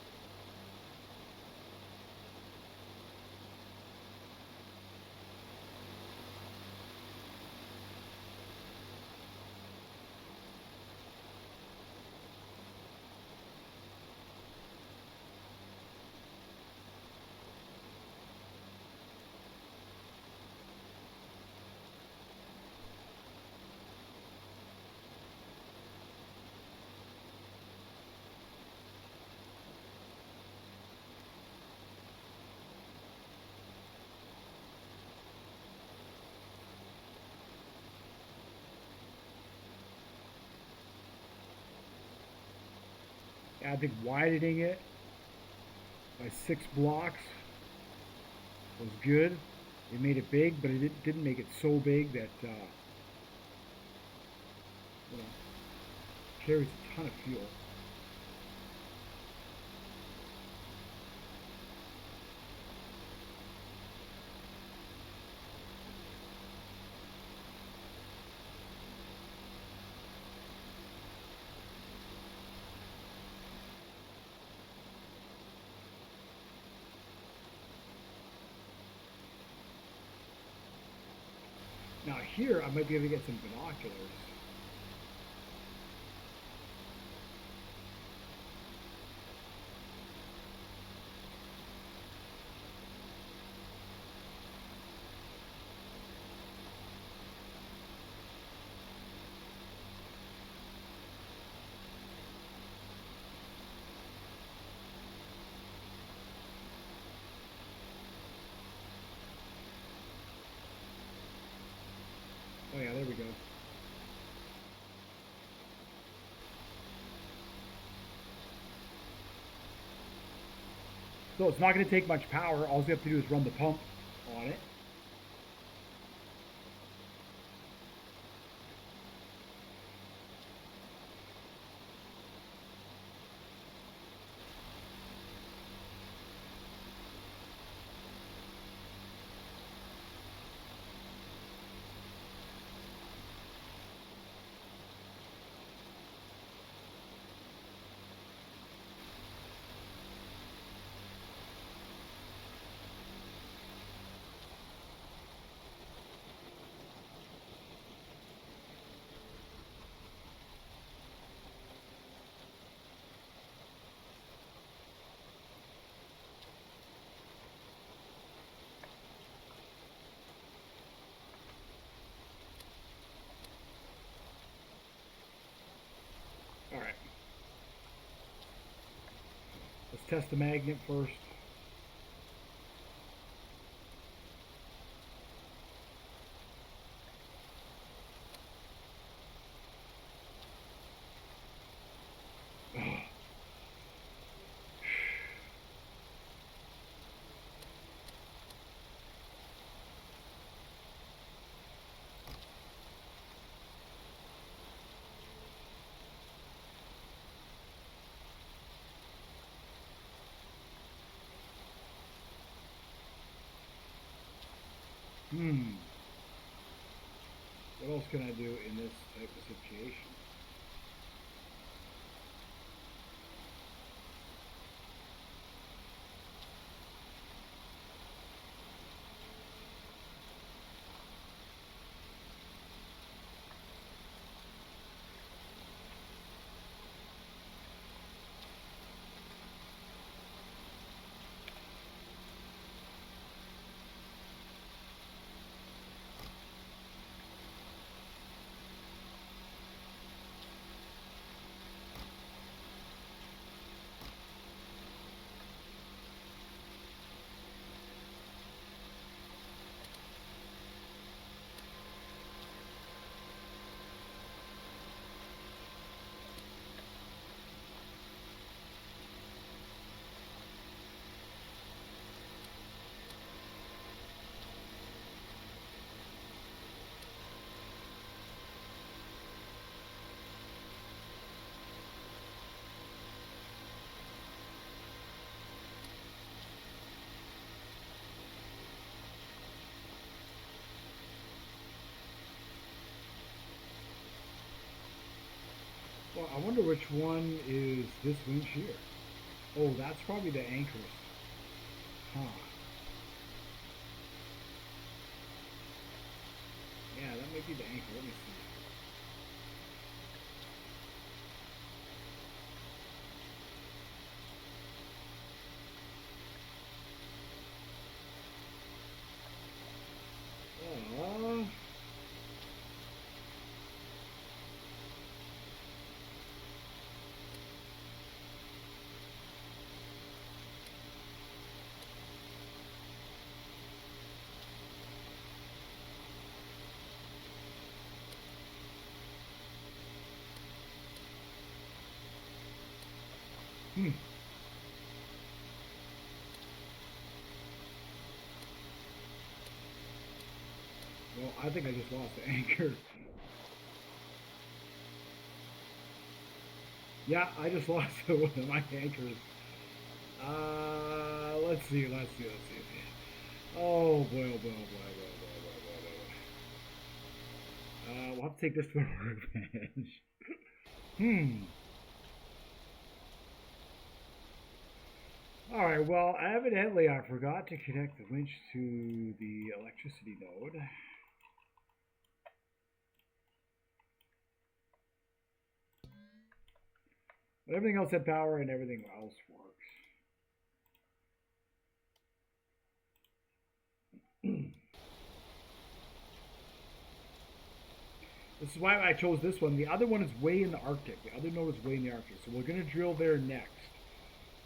I think widening it by 6 blocks was good. It made it big, but it didn't make it so big that you know, carries a ton of fuel. Now here, I might be able to get some binoculars. Oh yeah, there we go. So it's not going to take much power. All you have to do is run the pump on it. All right. Let's test the magnet first. Hmm. What else can I do in this type of situation? Well, I wonder which one is this winch here. Oh, that's probably the anchors. Huh. Yeah, that might be the anchor. Let me see. Uh, Hmm. Well, I think I just lost the anchor. Yeah, I just lost one of my anchors. Let's see, let's see, let's see. Oh boy, oh boy, oh boy, oh boy, oh boy, oh boy, oh boy. We'll have to take this for revenge. Hmm. Alright, well, evidently I forgot to connect the winch to the electricity node. But everything else had power and everything else works. This is why I chose this one. The other one is way in the Arctic. The other node is way in the Arctic. So we're going to drill there next.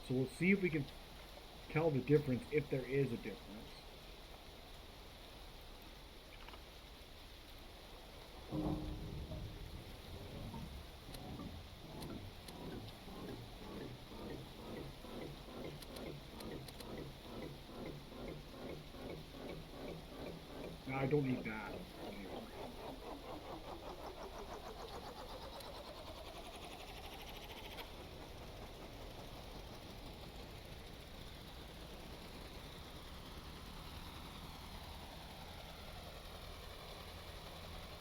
So we'll see if we can tell the difference, if there is a difference. No, I don't need that.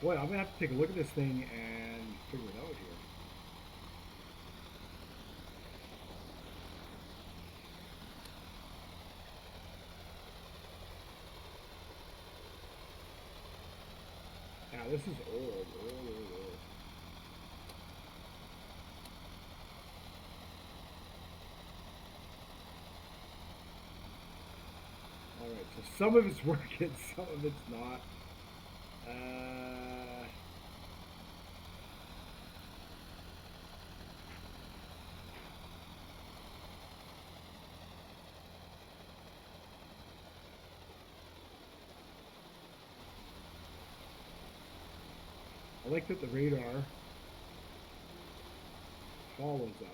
Boy, I'm going to have to take a look at this thing and figure it out here. Yeah, this is old, old, old, old. Alright, so some of it's working, some of it's not. I like that the radar follows us.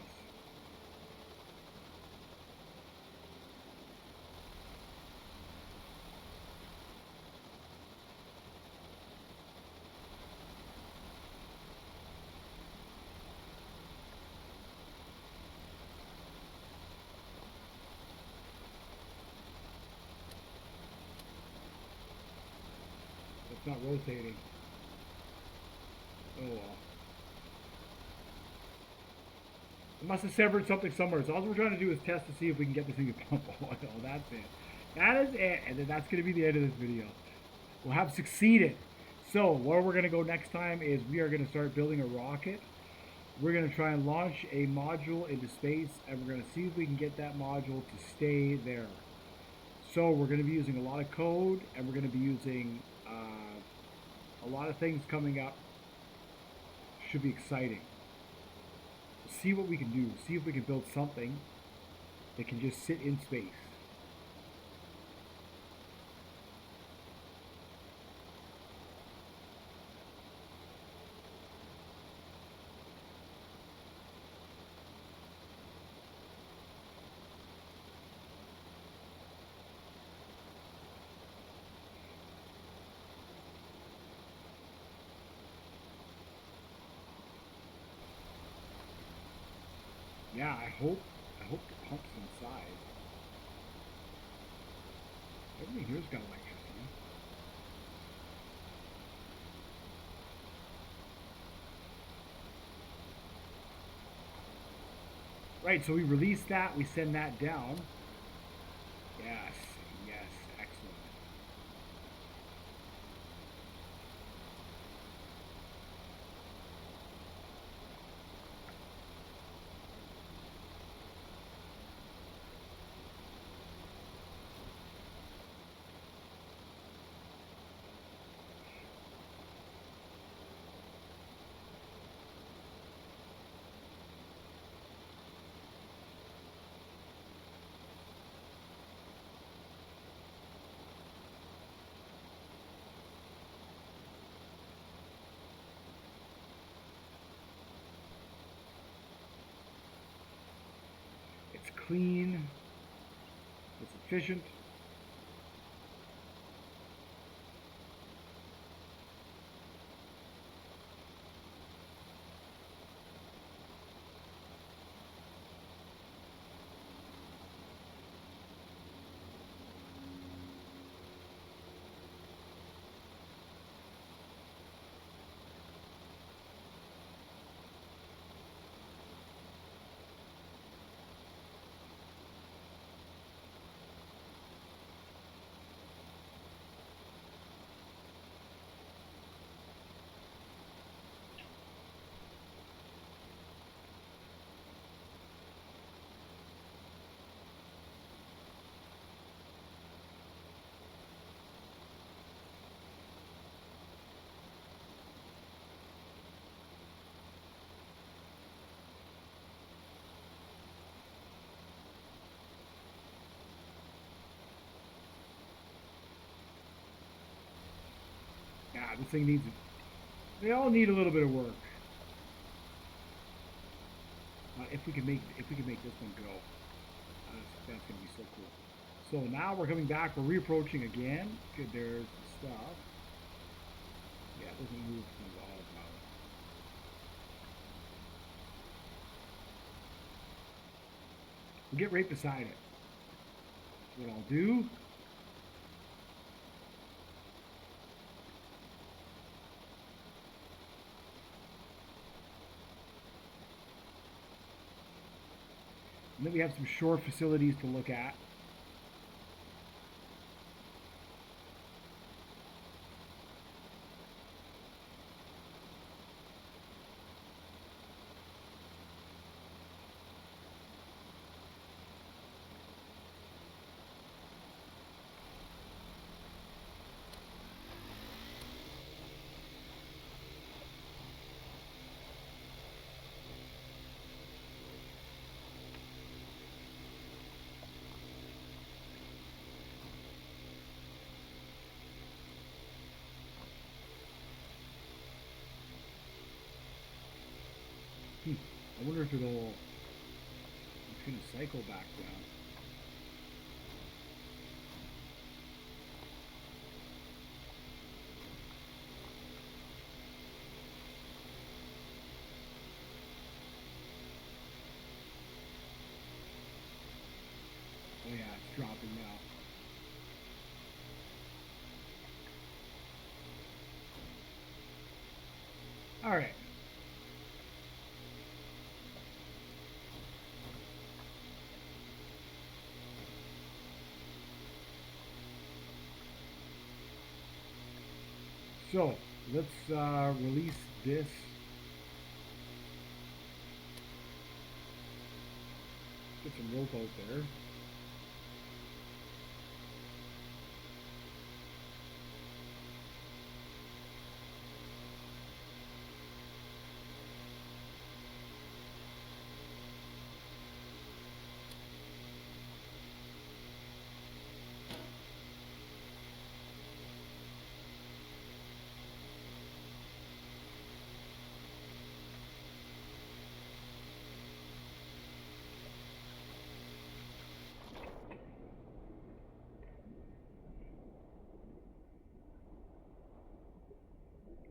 It's not rotating. Oh well. It must have severed something somewhere. So all we're trying to do is test to see if we can get this thing to pump oil. That's it. That is it. And then that's going to be the end of this video. We'll have succeeded. So where we're going to go next time is we are going to start building a rocket. We're going to try and launch a module into space, and we're going to see if we can get that module to stay there. So we're going to be using a lot of code, and we're going to be using a lot of things coming up. Should be exciting. See what we can do. See if we can build something that can just sit in space. Yeah, I hope the pump's inside. Everything here's got electricity. Right, so we release that, we send that down. Yes, yes, excellent. clean. It's efficient. Yeah, this thing needs. They all need a little bit of work. If we can make this one go, that's gonna be so cool. So now we're coming back. We're reapproaching again. Okay, there's the stuff. Yeah, it doesn't move from the autopilot. We'll get right beside it. So what I'll do. And then we have some shore facilities to look at. I wonder if it's going to cycle back down. Oh yeah, it's dropping now. All right. So let's release this. Get some rope out there.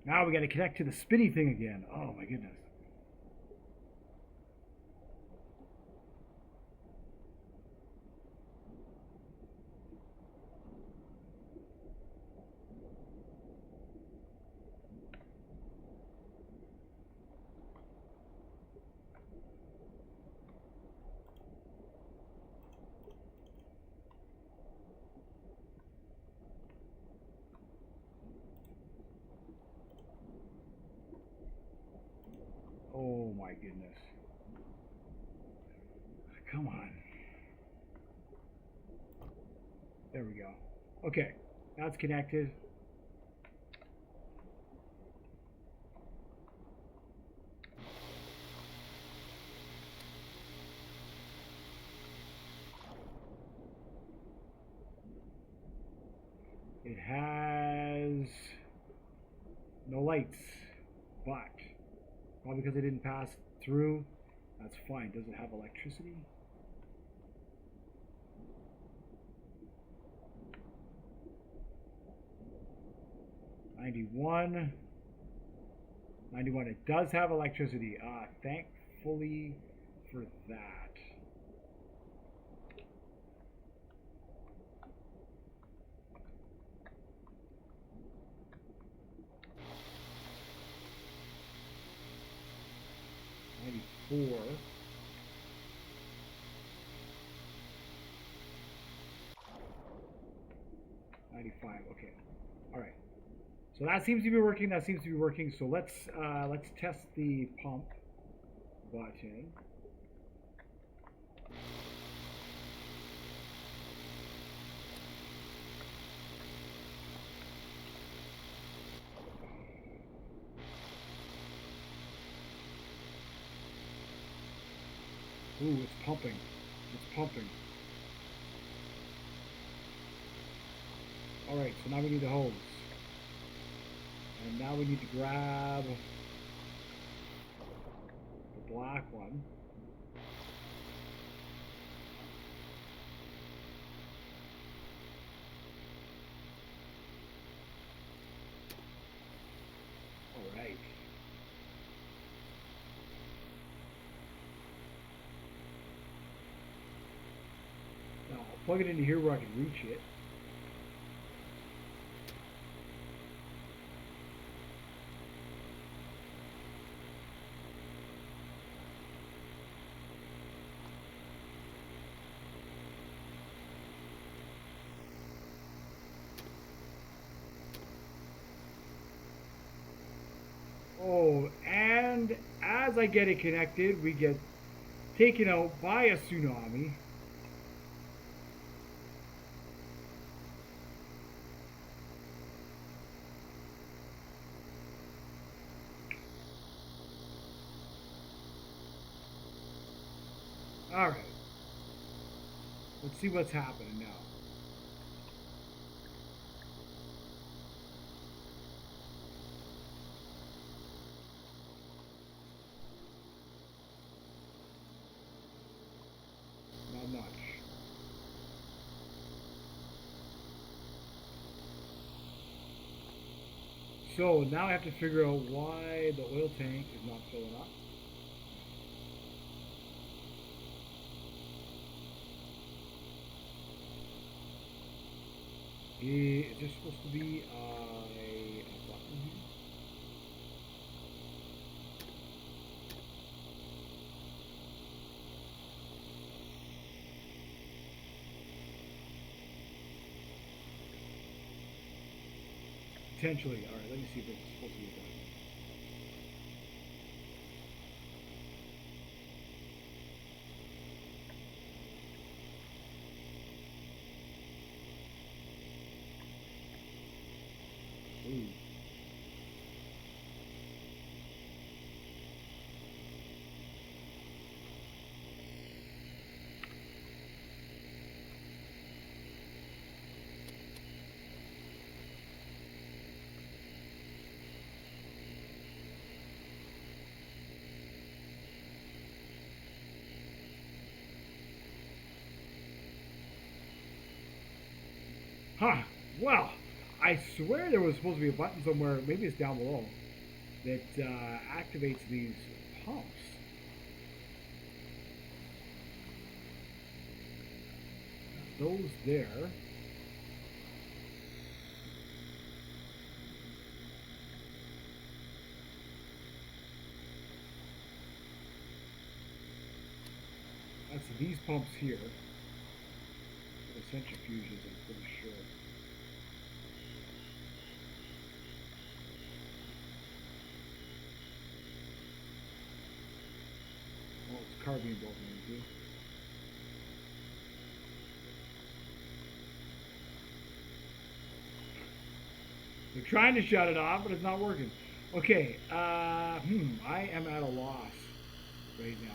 Now we got to connect to the spinny thing again. Oh my goodness. Oh my goodness. Come on. There we go. Okay, that's connected. It has no lights, but probably because it didn't pass through. That's fine. Does it have electricity? 91. 91. It does have electricity. Thankfully for that. Four. Okay. All right. So that seems to be working. That seems to be working. So let's test the pump button. Ooh, it's pumping. It's pumping. All right. So now we need the hose. And now we need to grab the black one. All right. Now I'll plug it into here where I can reach it. Oh, and as I get it connected, we get taken out by a tsunami. All right. Let's see what's happening now. Not much. So now I have to figure out why the oil tank is not filling up. Is there supposed to be a button here? Potentially. All right, let me see if it's supposed to be a button. Ooh. Huh. Well, I swear there was supposed to be a button somewhere, maybe it's down below, that activates these pumps. Those there. That's these pumps here. The centrifuges, I'm pretty sure. Oh, it's carbine bolting into. They're trying to shut it off, but it's not working. Okay, I am at a loss right now.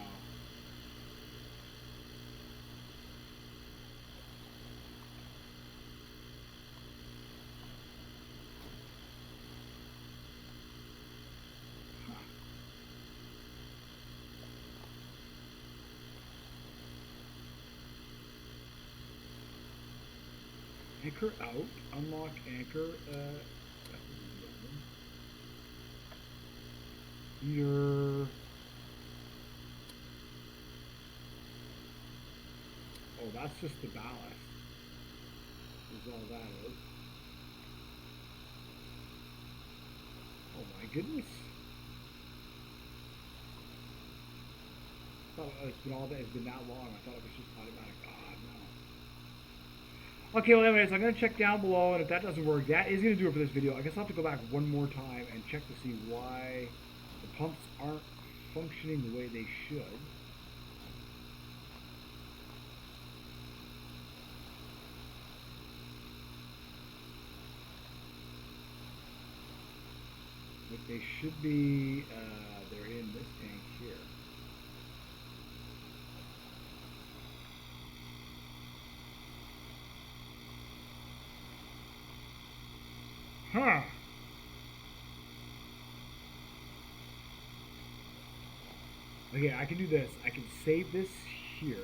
Anchor out, unlock anchor, heater. Oh, that's just the ballast. Is all that is. Oh my goodness. I thought it's been all that. It's been that long. I thought it was just automatic. God, no. Okay, well, anyways, I'm going to check down below, and if that doesn't work, that is going to do it for this video. I guess I'll have to go back one more time and check to see why the pumps aren't functioning the way they should. But they should be, they're in this tank here. Huh. Okay, I can do this. I can save this here.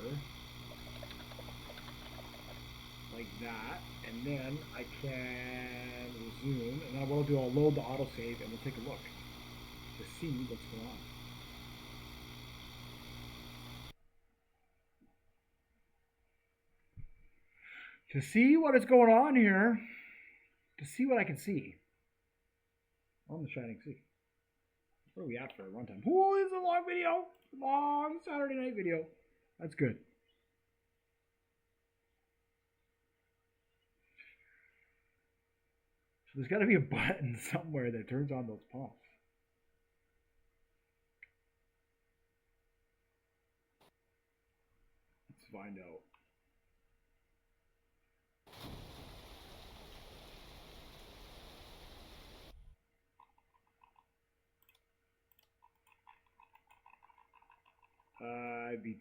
Like that. And then I can resume. And then what I'll do, I'll load the autosave and we'll take a look to see what's going on. To see what is going on here. To see what I can see on the Shining Sea. Where are we at for a runtime? Oh, this is a long video. Long Saturday night video. That's good. So there's got to be a button somewhere that turns on those pumps. Let's find out.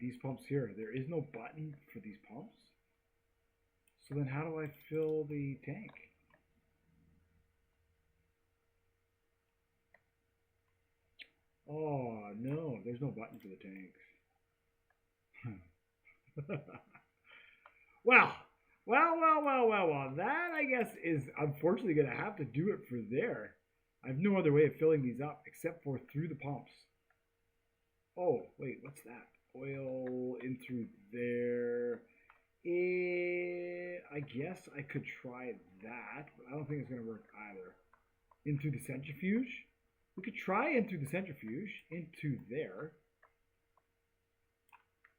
These pumps here. There is no button for these pumps. So then how do I fill the tank? Oh, no. There's no button for the tanks. Well. That, I guess, is unfortunately going to have to do it for there. I have no other way of filling these up except for through the pumps. Oh, wait, what's that? Oil in through there. I guess I could try that, but I don't think it's going to work either. In through the centrifuge. We could try in through the centrifuge, into there.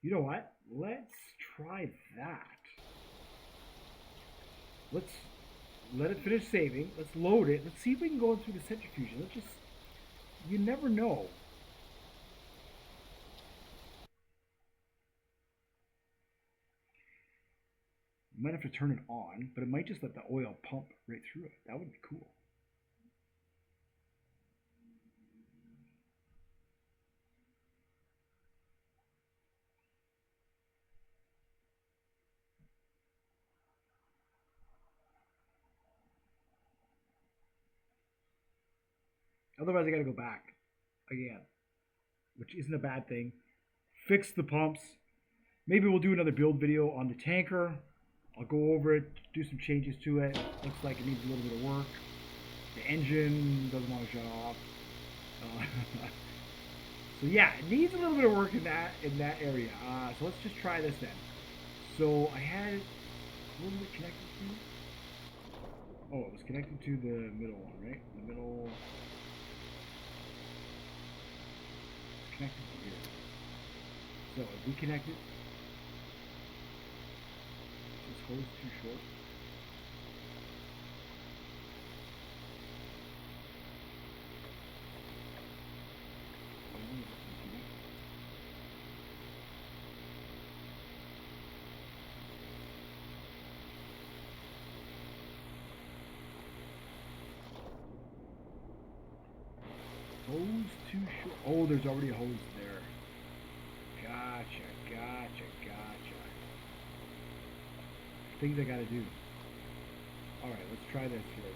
You know what? Let's try that. Let's let it finish saving. Let's load it. Let's see if we can go in through the centrifuge. Let's just, you never know. You might have to turn it on, but it might just let the oil pump right through it. That would be cool. Otherwise, I got to go back again, which isn't a bad thing. Fix the pumps. Maybe we'll do another build video on the tanker. I'll go over it, do some changes to it. Looks like it needs a little bit of work. The engine doesn't want to shut off. So yeah, it needs a little bit of work in that area. So let's just try this then. So I had it, what was it connected to? Oh, it was connected to the middle one, right? The middle. It's connected to here. So if we connect it, this hose too short. Hose too short. Oh, there's already a hose there. Gotcha. Things I gotta do. Alright, let's try this here.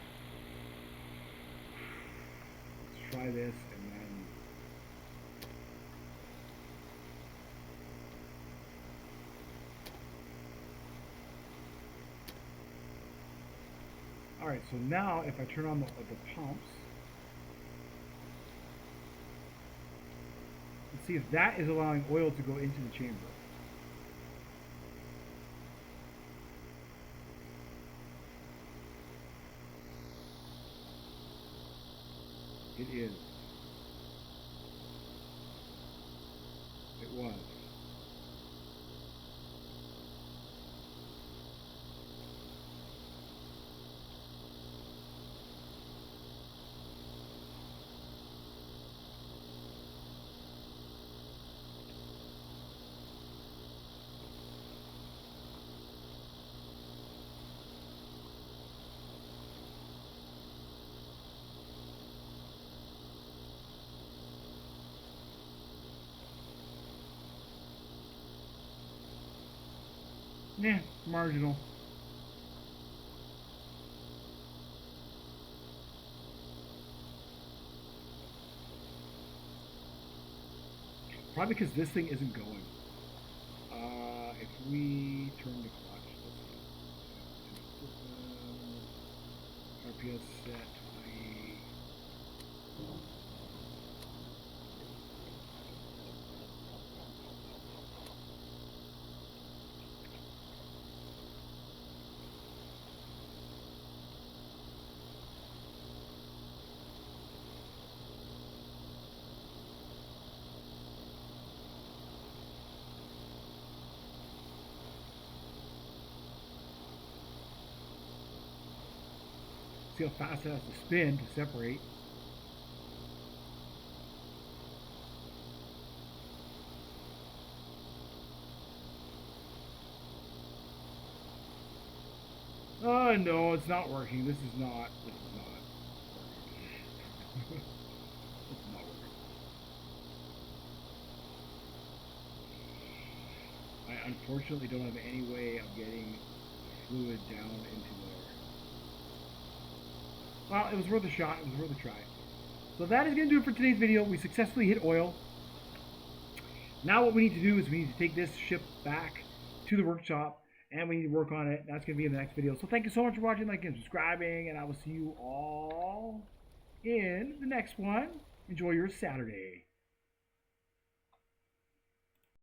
Let's try this and then. Alright, so now if I turn on the pumps, See if that is allowing oil to go into the chamber. It is. It was. Yeah, marginal. Probably because this thing isn't going. If we turn the clutch, let's see. RPS set. See how fast it has to spin to separate. Oh no, it's not working. This is not. This is not working. This is not working. I unfortunately don't have any way of getting fluid down into there. Well, it was worth a shot. It was worth a try. So that is going to do it for today's video. We successfully hit oil. Now what we need to do is we need to take this ship back to the workshop and we need to work on it. That's going to be in the next video. So thank you so much for watching, liking, and subscribing, and I will see you all in the next one. Enjoy your Saturday.